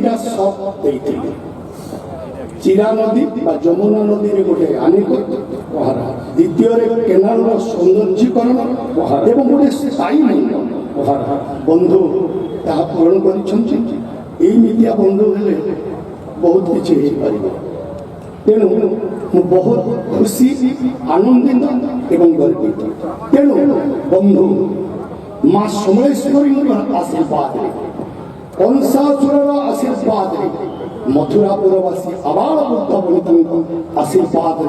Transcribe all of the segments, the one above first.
दुईटा सप देते चिरा नदी जमुना नदी रे गोटे आनिकट पहरा द्वितीय केनाल सौंदर्यीकरण एवं गोटे स्थायी पहरा बंधु ता पूरण करमितिया बंधु हेले बहुत किसी तेणु मु बहुत खुशी आनंदित एवं गर्वित तेणु बंधु माँ समलेश्वरी आशीर्वाद कंसासुर आशीर्वाद मथुरापुरवासी आबाल बुद्ध बनिता आशीर्वाद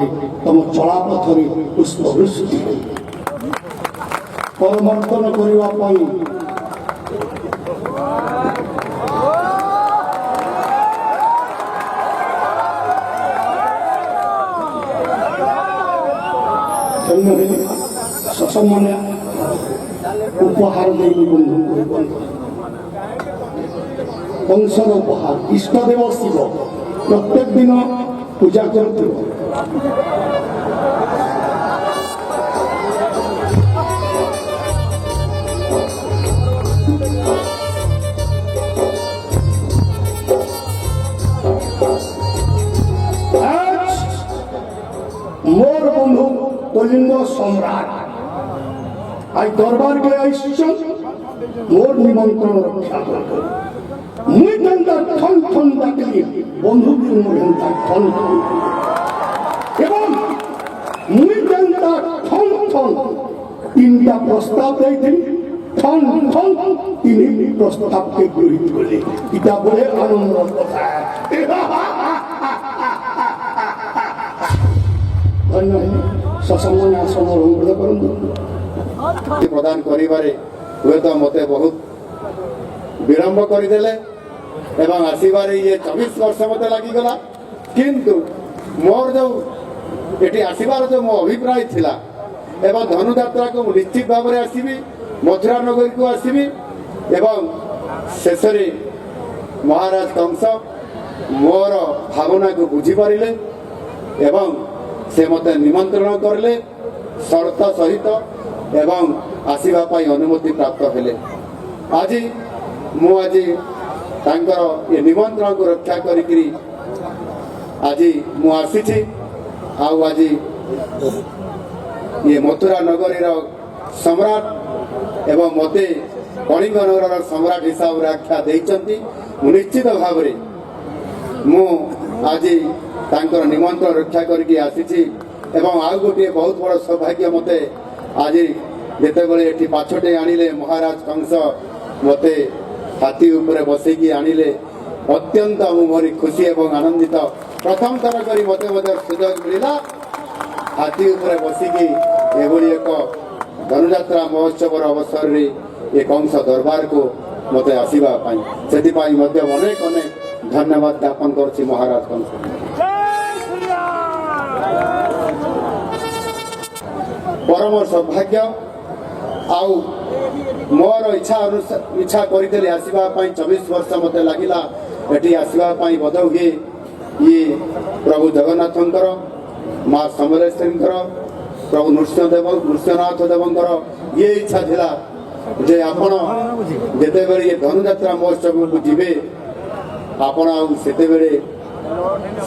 तुम चलापथरे पुष्पवृष्टि परमर्तन करने ससम्मान उपहार बंधु कंसर उपहार इष्टदेव शिव प्रत्येक दिन पूजा कर मोर बंधु कलिंग सम्राट आज दरबार के आइसन मोर निमंत्रण रक्षा कर मुई दंडा ठन ठन डाकली बंधु की मुझे ठन एवं मुई दंडा ठन ठन तीनटा प्रस्ताव देते ठन ठन तीन प्रस्ताव के गृहित कले इटा बड़े आनंद कथा ससम्मान आसन प्रदान करिबारे हुए तो मते बहुत विलंब करदेले एवं आसबारे ये 24 वर्ष मत लगिगला किंतु मोर जो ये आसबार जो मो अभिप्राय थिला एवं धनुयात्रा को निश्चित भाव में आसबि मथुरा नगरी को आसबि एवं शेष महाराज कंस मोर भावना को बुझी पारिले एवं से मत निमंत्रण करले शर्त सहित एवं आसवा अनुमति प्राप्त हेले आज मुझे ये निमंत्रण को रक्षा करी आज मुझे आज ये मथुरा नगरी सम्राट एवं मते कलिंग नगर सम्राट हिसाब से आख्या देइचंती निश्चित भाव मु आज तांकर निमंत्रण रक्षा करके आसी एवं आउ गोटे बहुत बड़ सौभाग्य मते आज जिते पाछटे आनिले महाराज कंस मते हाथी उपरे बसैकी आनिले अत्यंत मोरी खुशी एवं आनंदित प्रथम थर करी मते सुजोग मिला हाथी उपरे बसिकी एभली एक धनुयात्रा महोत्सव अवसर रे ये कंस दरबार को मते आसीबा पाई सेति मध्य अनेक अनेक धन्यवाद ज्ञापन करछि महाराज कंस परम सौभाग्य आउ मोर इच्छा करते आसवा 24 वर्ष मत लगिला एटी आसवा बध हुए ये प्रभु जगन्नाथंकर माँ समलेश्वरींकर प्रभु नृसिंहनाथ देवंकर ये इच्छा थिला जे आपण जेते बेले ये धनुयात्रा महोत्सव को जीवे आपण आउ सेते बेले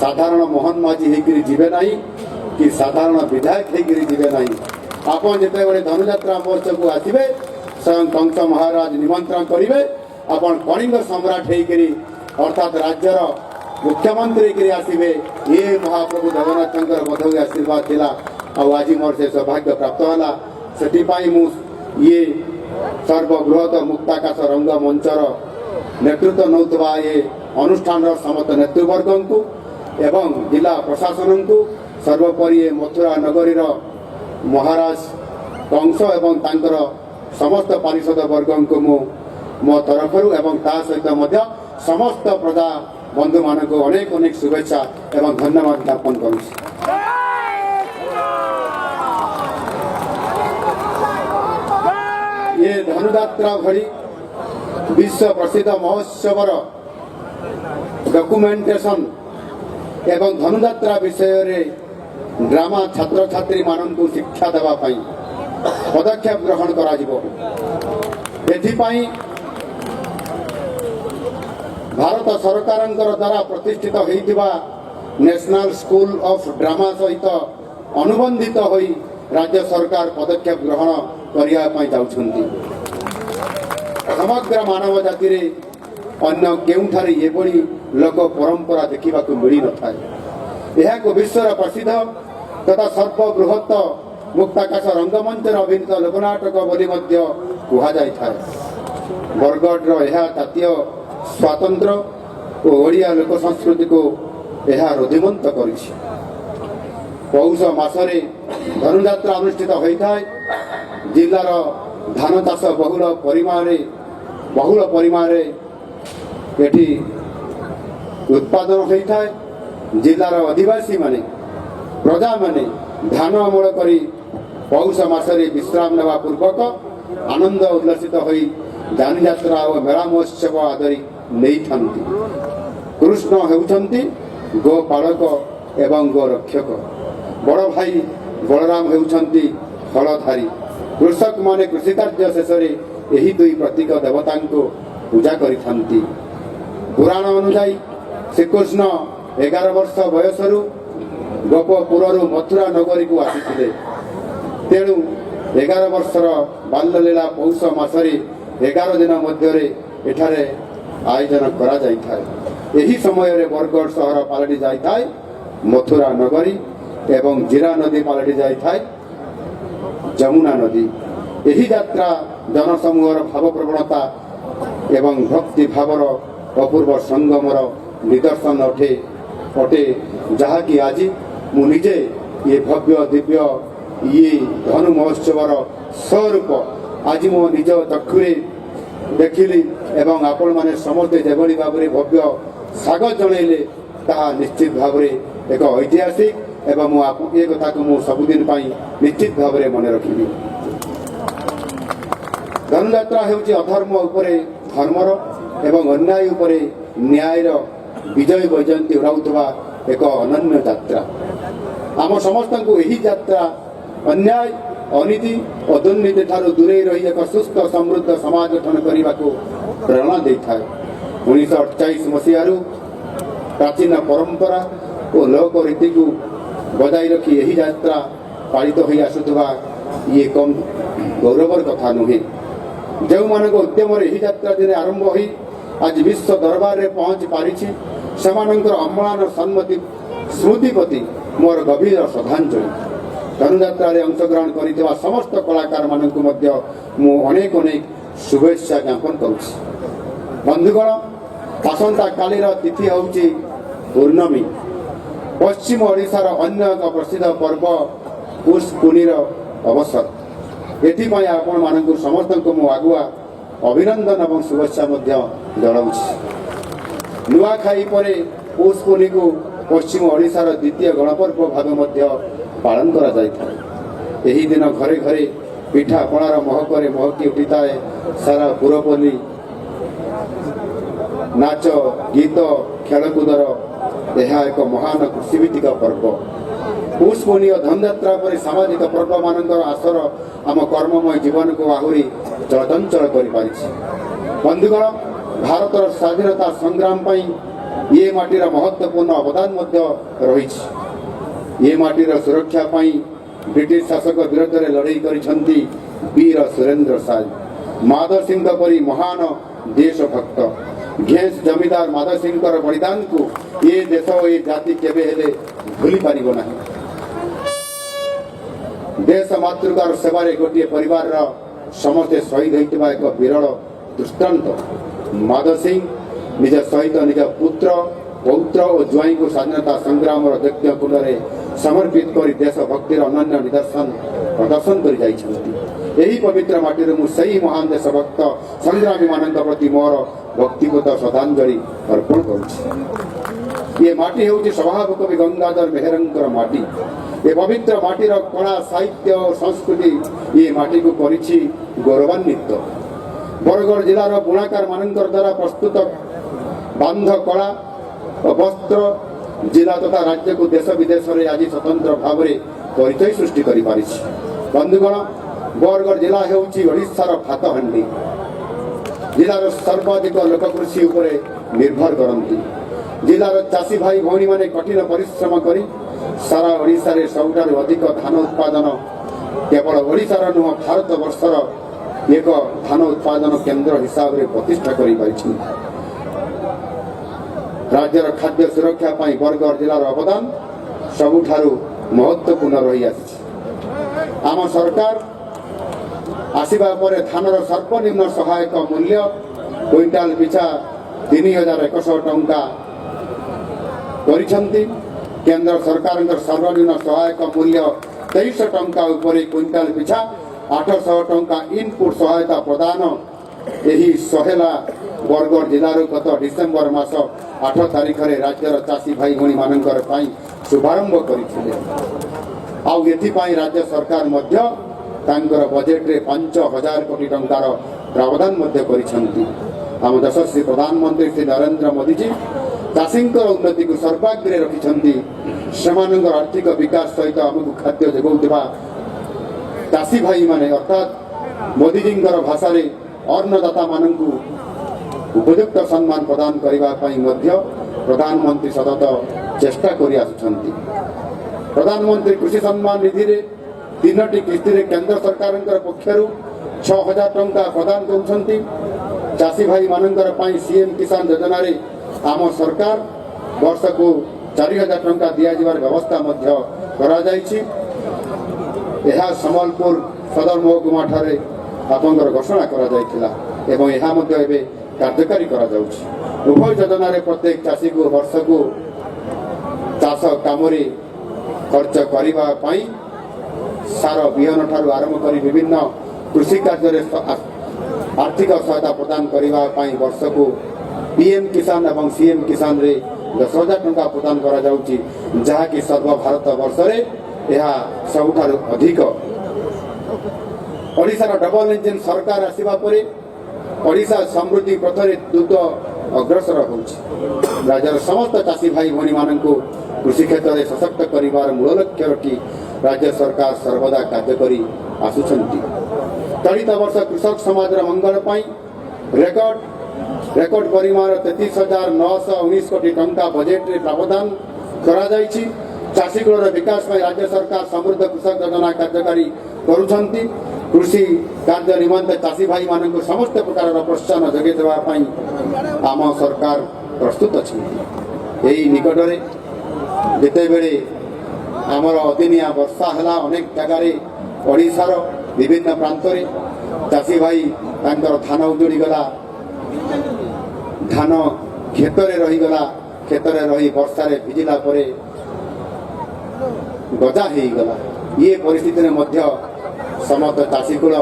साधारण मोहन माझी हेकरी जीवे नहीं कि साधारण विधायक हेकरी जीवे नहीं आपण जेते बेले धनुयात्रा महोत्सव को आसीबे स्वयं कंस महाराज निमंत्रण करिवे आपण कलिंग सम्राट हेकरी अर्थात राज्यर मुख्यमंत्री के आसीबे ये महाप्रभु जगन्नाथंकर बधोई आशीर्वाद थिला और आज मोर से सौभाग्य प्राप्त होला सेति पाई मु ये सर्वबृहत मुक्ताकाश रंग मंचर नेतृत्व नौतबा ये अनुष्ठान समस्त नेतृवर्ग को एवं जिला प्रशासन को सर्वोपरि मथुरा नगरी महाराज कंस एवं तांकर समस्त पारिषद वर्ग को मो तरफ एवं ता सहित मध्य समस्त प्रजा बंधु मान को अनेक अनेक शुभेच्छा एवं धन्यवाद ज्ञापन करूँ। ये धनुयात्रा भरी विश्व प्रसिद्ध महोत्सव डॉक्यूमेंटेशन एवं धनुयात्रा विषय रे ड्रामा छात्र छात्री मान को शिक्षा देवा पदक्षेप ग्रहण करा ଭାରତ ସରକାରଙ୍କର ଦ୍ୱାରା ପ୍ରତିଷ୍ଠିତ ହୋଇଥିବା ନ୍ୟାସନାଲ ସ୍କୁଲ ଅଫ୍ ଡ୍ରାମା ସହିତ ଅନୁବନ୍ଧିତ ହୋଇ ରାଜ୍ୟ ସରକାର ପଦକ୍ଷେପ ଗ୍ରହଣ କରିବା ପାଇଁ ଯାଉଛନ୍ତି। ସମଗ୍ର ମାନବ ଜାତିରେ ଅନ୍ୟ କେଉଁଠାରେ ଏଭଳି ଲୋକ ପରମ୍ପରା ଦେଖିବାକୁ ମିଳିନଥାଏ। ଏହାକୁ ବିଶ୍ୱର ପ୍ରସିଦ୍ଧ ତଥା ସର୍ବବୃହତ ମୁକ୍ତାକାଶ ରଙ୍ଗମଞ୍ଚରେ ଅଭିନୀତ ଲୋକନାଟକ ବୋଲି ମଧ୍ୟ କୁହାଯାଇଥାଏ। ବରଗଡ଼ର ଏହା ଜାତୀୟ ସ୍ୱାତନ୍ତ୍ର୍ୟ ଓ ଓଡ଼ିଆ ଲୋକ ସଂସ୍କୃତିକୁ ଏହା ରୋଧିମନ୍ତ କରିଛି। ପୌଷ ମାସରେ ଧନୁଯାତ୍ରା ଅନୁଷ୍ଠିତ ହୋଇଥାଏ। ଜିଲ୍ଲାର ଧାନ ଚାଷ ବହୁଳ ପରିମାଣରେ ଏଠି ଉତ୍ପାଦନ ହୋଇଥାଏ। ଜିଲ୍ଲାର ଅଧିବାସୀମାନେ ପ୍ରଜାମାନେ ଧାନ ଅମଳ କରି ପୌଷ ମାସରେ ବିଶ୍ରାମ ନେବା ପୂର୍ବକ ଆନନ୍ଦ ଉଲ୍ଲସିତ ହୋଇ ଯାନିଯାତ୍ରା ଓ ମେଳା ମହୋତ୍ସବ ଆଦରି ନେଇଥାନ୍ତି। କୃଷ୍ଣ ହେଉଛନ୍ତି ଗୋପାଳକ ଏବଂ ଗୋରକ୍ଷକ। ବଡ଼ ଭାଇ ବଳରାମ ହେଉଛନ୍ତି ହଳଧାରୀ। କୃଷକମାନେ କୃଷିକାର୍ଯ୍ୟ ଶେଷରେ ଏହି ଦୁଇ ପ୍ରତୀକ ଦେବତାଙ୍କୁ ପୂଜା କରିଥାନ୍ତି। ପୁରାଣ ଅନୁଯାୟୀ ଶ୍ରୀକୃଷ୍ଣ 11 ବର୍ଷ ବୟସରୁ ଗୋପପୁରରୁ ମଥୁରା ନଗରୀକୁ ଆସିଥିଲେ। ତେଣୁ 11 ବର୍ଷର ବାଲ୍ୟଲୀଳା ପୌଷ ମାସରେ 11 ଦିନ ମଧ୍ୟରେ ଏଠାରେ ଆୟୋଜନ କରାଯାଇଥାଏ। ଏହି ସମୟରେ ବରଗଡ଼ ସହର ପାଲଟି ଯାଇଥାଏ ମଥୁରା ନଗରୀ ଏବଂ ଜିରା ନଦୀ ପାଲଟି ଯାଇଥାଏ ଯମୁନା ନଦୀ। ଏହି ଯାତ୍ରା ଜନସମୂହର ଭାବପ୍ରବଣତା ଏବଂ ଭକ୍ତି ଭାବର ଅପୂର୍ବ ସଙ୍ଗମର ନିଦର୍ଶନ ଅଟେ ଯାହାକି ଆଜି ମୁଁ ନିଜେ ଏ ଭବ୍ୟ ଦିବ୍ୟ ଧନୁ ମହୋତ୍ସବର ସ୍ୱରୂପ ଆଜି ମୋ ନିଜ ଚକ୍ଷୁରେ ଦେଖିଲି ଏବଂ ଆପଣମାନେ ସମସ୍ତେ ଯେଭଳି ଭାବରେ ଭବ୍ୟ ସ୍ୱାଗତ ଜଣାଇଲେ ତାହା ନିଶ୍ଚିତ ଭାବରେ ଏକ ଐତିହାସିକ ଏବଂ ଏ କଥାକୁ ମୁଁ ସବୁଦିନ ପାଇଁ ନିଶ୍ଚିତ ଭାବରେ ମନେ ରଖିବି। ଧନୁଯାତ୍ରା ହେଉଛି ଅଧର୍ମ ଉପରେ ଧର୍ମର ଏବଂ ଅନ୍ୟାୟ ଉପରେ ନ୍ୟାୟର ବିଜୟ ବୈଜୟନ୍ତୀ ଉଡ଼ାଉଥିବା ଏକ ଅନନ୍ୟ ଯାତ୍ରା। ଆମ ସମସ୍ତଙ୍କୁ ଏହି ଯାତ୍ରା ଅନ୍ୟାୟ ଅନୀତି ଓ ଦୁର୍ନୀତି ଠାରୁ ଦୂରେଇ ରହି ଏକ ସୁସ୍ଥ ସମୃଦ୍ଧ ସମାଜ ଗଠନ କରିବାକୁ ପ୍ରେରଣା ଦେଇଥାଏ। 1948 ମସିହାରୁ ପ୍ରାଚୀନ ପରମ୍ପରା ଓ ଲୋକରୀତିକୁ ବଜାଇ ରଖି ଏହି ଯାତ୍ରା ପାଳିତ ହୋଇ ଆସୁଥିବା ଇଏ କମ୍ ଗୌରବର କଥା ନୁହେଁ। ଯେଉଁମାନଙ୍କ ଉଦ୍ୟମରେ ଏହି ଯାତ୍ରା ଦିନେ ଆରମ୍ଭ ହୋଇ ଆଜି ବିଶ୍ୱ ଦରବାରରେ ପହଞ୍ଚି ପାରିଛି ସେମାନଙ୍କର ଅମ୍ଳାନ ସ୍ମୃତି ପ୍ରତି ମୋର ଗଭୀର ଶ୍ରଦ୍ଧାଞ୍ଜଳି। ଧନୁଯାତ୍ରାରେ ଅଂଶଗ୍ରହଣ କରିଥିବା ସମସ୍ତ କଳାକାରମାନଙ୍କୁ ମଧ୍ୟ ମୁଁ ଅନେକ ଶୁଭେଚ୍ଛା ଜ୍ଞାପନ କରୁଛି। ବନ୍ଧୁଗଣ, ଆସନ୍ତାକାଲିର ତିଥି ହେଉଛି ପୂର୍ଣ୍ଣମୀ। ପଶ୍ଚିମ ଓଡ଼ିଶାର ଅନ୍ୟ ଏକ ପ୍ରସିଦ୍ଧ ପର୍ବ ପୁଷ ପୁନିର ଅବସର। ଏଥିପାଇଁ ଆପଣମାନଙ୍କୁ ସମସ୍ତଙ୍କୁ ମୁଁ ଆଗୁଆ ଅଭିନନ୍ଦନ ଏବଂ ଶୁଭେଚ୍ଛା ମଧ୍ୟ ଜଣାଉଛି। ନୂଆଖାଇ ପରେ ପୁଷ ପୁନିକୁ ପଶ୍ଚିମ ଓଡ଼ିଶାର ଦ୍ୱିତୀୟ ଗଣପର୍ବ ଭାବେ ମଧ୍ୟ ପାଳନ କରାଯାଇଥାଏ। ଏହି ଦିନ ଘରେ ଘରେ ପିଠାପଣାର ମହକରେ ମହକି ଉଠିଥାଏ ସାରା ପୁରପଲ୍ଲୀ। ନାଚ ଗୀତ ଖେଳକୁଦର ଏହା ଏକ ମହାନ କୃଷିଭିତ୍ତିକ ପର୍ବ। ପୁଷ ପୁନି ଓ ଧନୁଯାତ୍ରା ପରି ସାମାଜିକ ପର୍ବମାନଙ୍କର ଆସର ଆମ କର୍ମମୟ ଜୀବନକୁ ଆହୁରି ଚଳଚଞ୍ଚଳ କରିପାରିଛି। ବନ୍ଧୁଗଣ, ଭାରତର ସ୍ୱାଧୀନତା ସଂଗ୍ରାମ ପାଇଁ ଏ ମାଟିର ମହତ୍ୱପୂର୍ଣ୍ଣ ଅବଦାନ ମଧ୍ୟ ରହିଛି। ଏ ମାଟିର ସୁରକ୍ଷା ପାଇଁ ବ୍ରିଟିଶ ଶାସକ ବିରୋଧରେ ଲଢ଼େଇ କରିଛନ୍ତି ବୀର ସୁରେନ୍ଦ୍ର ସାଏ। ମାଧବ ସିଂଙ୍କ ପରି ମହାନ ଦେଶଭକ୍ତ ଘେଁସ ଜମିଦାର ମାଧବ ସିଂଙ୍କର ବଳିଦାନକୁ ଏ ଦେଶ ଓ ଏ ଜାତି କେବେ ହେଲେ ଭୁଲି ପାରିବ ନାହିଁ। ଦେଶ ମାତୃକାର ସେବାରେ ଗୋଟିଏ ପରିବାରର ସମସ୍ତେ ଶହୀଦ ହୋଇଥିବା ଏକ ବିରଳ ଦୃଷ୍ଟାନ୍ତ। ମାଧବ ସିଂ ନିଜ ସହିତ ନିଜ ପୁତ୍ର ପୌତ୍ର ଓ ଜ୍ୱାଇଁଙ୍କୁ ସ୍ୱାଧୀନତା ସଂଗ୍ରାମର ଯଜ୍ଞ କୁଣ୍ଡରେ ସମର୍ପିତ କରି ଦେଶଭକ୍ତିର ଅନନ୍ୟ ନିଦର୍ଶନ ପ୍ରଦର୍ଶନ କରି ଯାଇଛନ୍ତି। ଏହି ପବିତ୍ର ମାଟିରେ ମୁଁ ସେହି ମହାନ ଦେଶଭକ୍ତ ସଂଗ୍ରାମୀମାନଙ୍କ ପ୍ରତି ମୋର ବ୍ୟକ୍ତିଗତ ଶ୍ରଦ୍ଧାଞ୍ଜଳି ଅର୍ପଣ କରୁଛି। ଏ ମାଟି ହେଉଛି ସ୍ୱଭାବ କବି ଗଙ୍ଗାଧର ମେହେରଙ୍କର ମାଟି। ଏ ପବିତ୍ର ମାଟିର କଳା ସାହିତ୍ୟ ଓ ସଂସ୍କୃତି ଏ ମାଟିକୁ କରିଛି ଗୌରବାନ୍ୱିତ। ବରଗଡ଼ ଜିଲ୍ଲାର ବୁଣାକାରମାନଙ୍କର ଦ୍ୱାରା ପ୍ରସ୍ତୁତ ବାନ୍ଧ କଳା ଓ ବସ୍ତ୍ର ଜିଲ୍ଲା ତଥା ରାଜ୍ୟକୁ ଦେଶ ବିଦେଶରେ ଆଜି ସ୍ୱତନ୍ତ୍ର ଭାବରେ ପରିଚୟ ସୃଷ୍ଟି କରିପାରିଛି। ବନ୍ଧୁଗଣ, ବରଗଡ଼ ଜିଲ୍ଲା ହେଉଛି ଓଡ଼ିଶାର ଭାତହାଣ୍ଡି। ଜିଲ୍ଲାର ସର୍ବାଧିକ ଲୋକ କୃଷି ଉପରେ ନିର୍ଭର କରନ୍ତି। ଜିଲ୍ଲାର ଚାଷୀ ଭାଇ ଭଉଣୀମାନେ କଠିନ ପରିଶ୍ରମ କରି ସାରା ଓଡ଼ିଶାରେ ସବୁଠାରୁ ଅଧିକ ଧାନ ଉତ୍ପାଦନ କେବଳ ଓଡ଼ିଶାର ନୁହଁ ଭାରତବର୍ଷର ଏକ ଧାନ ଉତ୍ପାଦନ କେନ୍ଦ୍ର ହିସାବରେ ପ୍ରତିଷ୍ଠା କରିପାରିଛନ୍ତି। ରାଜ୍ୟର ଖାଦ୍ୟ ସୁରକ୍ଷା ପାଇଁ ବରଗଡ଼ ଜିଲ୍ଲାର ଅବଦାନ ସବୁଠାରୁ ମହତ୍ୱପୂର୍ଣ୍ଣ ରହିଆସିଛି। ଆମ ସରକାର ଆସିବା ପରେ ଧାନର ସର୍ବନିମ୍ନ ସହାୟକ ମୂଲ୍ୟ କୁଇଣ୍ଟାଲ ପିଛା 3,100 ଟଙ୍କା କରିଛନ୍ତି। କେନ୍ଦ୍ର ସରକାରଙ୍କ ସର୍ବନିମ୍ନ ସହାୟକ ମୂଲ୍ୟ 2300 ଟଙ୍କା ଉପରେ କୁଇଣ୍ଟାଲ ପିଛା 800 ଟଙ୍କା ଇନପୁଟ୍ ସହାୟତା ପ୍ରଦାନ ଏହି ସହେଲା ବରଗଡ଼ ଜିଲ୍ଲାରୁ ଗତ ଡିସେମ୍ବର ମାସ 8 ତାରିଖରେ ରାଜ୍ୟର ଚାଷୀ ଭାଇ ଭଉଣୀମାନଙ୍କର ପାଇଁ ଶୁଭାରମ୍ଭ କରିଥିଲେ। ଆଉ ଏଥିପାଇଁ ରାଜ୍ୟ ସରକାର ମଧ୍ୟ ତାଙ୍କର ବଜେଟରେ 5,000 କୋଟି ଟଙ୍କାର ପ୍ରାବଧାନ ମଧ୍ୟ କରିଛନ୍ତି। ଆମ ଯଶସ୍ୱୀ ପ୍ରଧାନମନ୍ତ୍ରୀ ଶ୍ରୀ ନରେନ୍ଦ୍ର ମୋଦିଜୀ ଚାଷୀଙ୍କର ଉନ୍ନତିକୁ ସର୍ବାଗ୍ରେ ରଖିଛନ୍ତି। ସେମାନଙ୍କର ଆର୍ଥିକ ବିକାଶ ସହିତ ଆମକୁ ଖାଦ୍ୟ ଯୋଗାଉଥିବା ଚାଷୀ ଭାଇମାନେ ଅର୍ଥାତ୍ ମୋଦିଜୀଙ୍କର ଭାଷାରେ ଅନ୍ନଦାତାମାନଙ୍କୁ ଉପଯୁକ୍ତ ସମ୍ମାନ ପ୍ରଦାନ କରିବା ପାଇଁ ମଧ୍ୟ ପ୍ରଧାନମନ୍ତ୍ରୀ ସତତ ଚେଷ୍ଟା କରି ଆସୁଛନ୍ତି। ପ୍ରଧାନମନ୍ତ୍ରୀ କୃଷି ସମ୍ମାନ ନିଧିରେ 3ଟି କିସ୍ତିରେ କେନ୍ଦ୍ର ସରକାରଙ୍କ ପକ୍ଷରୁ 6,000 ଟଙ୍କା ପ୍ରଦାନ କରୁଛନ୍ତି। ଚାଷୀ ଭାଇମାନଙ୍କର ପାଇଁ ସିଏମ୍ କିଷାନ ଯୋଜନାରେ ଆମ ସରକାର ବର୍ଷକୁ 4,000 ଟଙ୍କା ଦିଆଯିବାର ବ୍ୟବସ୍ଥା ମଧ୍ୟ କରାଯାଇଛି। ଏହା ସମ୍ବଲପୁର ସଦର ମହକୁମାଠାରେ ଆପଣଙ୍କର ଘୋଷଣା କରାଯାଇଥିଲା ଏବଂ ଏହା ମଧ୍ୟ ଏବେ କାର୍ଯ୍ୟକାରୀ କରାଯାଉଛି। ଉଭୟ ଯୋଜନାରେ ପ୍ରତ୍ୟେକ ଚାଷୀକୁ ବର୍ଷକୁ ଚାଷ କାମରେ ଖର୍ଚ୍ଚ କରିବା ପାଇଁ ସାର ବିହନ ଠାରୁ ଆରମ୍ଭ କରି ବିଭିନ୍ନ କୃଷି କାର୍ଯ୍ୟରେ ଆର୍ଥିକ ସହାୟତା ପ୍ରଦାନ କରିବା ପାଇଁ ବର୍ଷକୁ ପିଏମ୍ କିଷାନ ଏବଂ ସିଏମ୍ କିଷାନରେ 10,000 ଟଙ୍କା ପ୍ରଦାନ କରାଯାଉଛି, ଯାହାକି ସର୍ବଭାରତ ବର୍ଷରେ ଏହା ସବୁଠାରୁ ଅଧିକ। ଓଡ଼ିଶାର ଡବଲ ଇଞ୍ଜିନ୍ ସରକାର ଆସିବା ପରେ ଓଡ଼ିଶା ସମୃଦ୍ଧି ପଥରେ ଦ୍ରୁତ ଅଗ୍ରସର ହେଉଛି। ରାଜ୍ୟର ସମସ୍ତ ଚାଷୀ ଭାଇ ଭଉଣୀମାନଙ୍କୁ କୃଷି କ୍ଷେତ୍ରରେ ସଶକ୍ତ କରିବାର ମୂଳ ଲକ୍ଷ୍ୟ ରଖି ରାଜ୍ୟ ସରକାର ସର୍ବଦା କାର୍ଯ୍ୟ କରି ଆସୁଛନ୍ତି। ଚଳିତ ବର୍ଷ କୃଷକ ସମାଜର ମଙ୍ଗଳ ପାଇଁ ରେକର୍ଡ ପରିମାଣର 33,919 କୋଟି ଟଙ୍କା ବଜେଟରେ ପ୍ରାବଧାନ କରାଯାଇଛି। ଚାଷୀକୂଳର ବିକାଶ ପାଇଁ ରାଜ୍ୟ ସରକାର ସମୃଦ୍ଧ କୃଷକ ଯୋଜନା କାର୍ଯ୍ୟକାରୀ କରୁଛନ୍ତି। କୃଷି କାର୍ଯ୍ୟ ନିମନ୍ତେ ଚାଷୀ ଭାଇମାନଙ୍କୁ ସମସ୍ତ ପ୍ରକାରର ପ୍ରୋତ୍ସାହନ ଯୋଗାଇ ଦେବା ପାଇଁ ଆମ ସରକାର ପ୍ରସ୍ତୁତ ଅଛନ୍ତି। ଏହି ନିକଟରେ ଯେତେବେଳେ ଆମର ଅଦିନିଆ ବର୍ଷା ହେଲା, ଅନେକ ଜାଗାରେ ଓଡ଼ିଶାର ବିଭିନ୍ନ ପ୍ରାନ୍ତରେ ଚାଷୀ ଭାଇ ତାଙ୍କର ଧାନ ଉଜୁଡ଼ିଗଲା, ଧାନ କ୍ଷେତରେ ରହିଗଲା, କ୍ଷେତରେ ରହି ବର୍ଷାରେ ଭିଜିଲା ପରେ ଗଜା ହେଇଗଲା। ଇଏ ପରିସ୍ଥିତିରେ ମଧ୍ୟ ସମସ୍ତ ଚାଷୀକୂଳ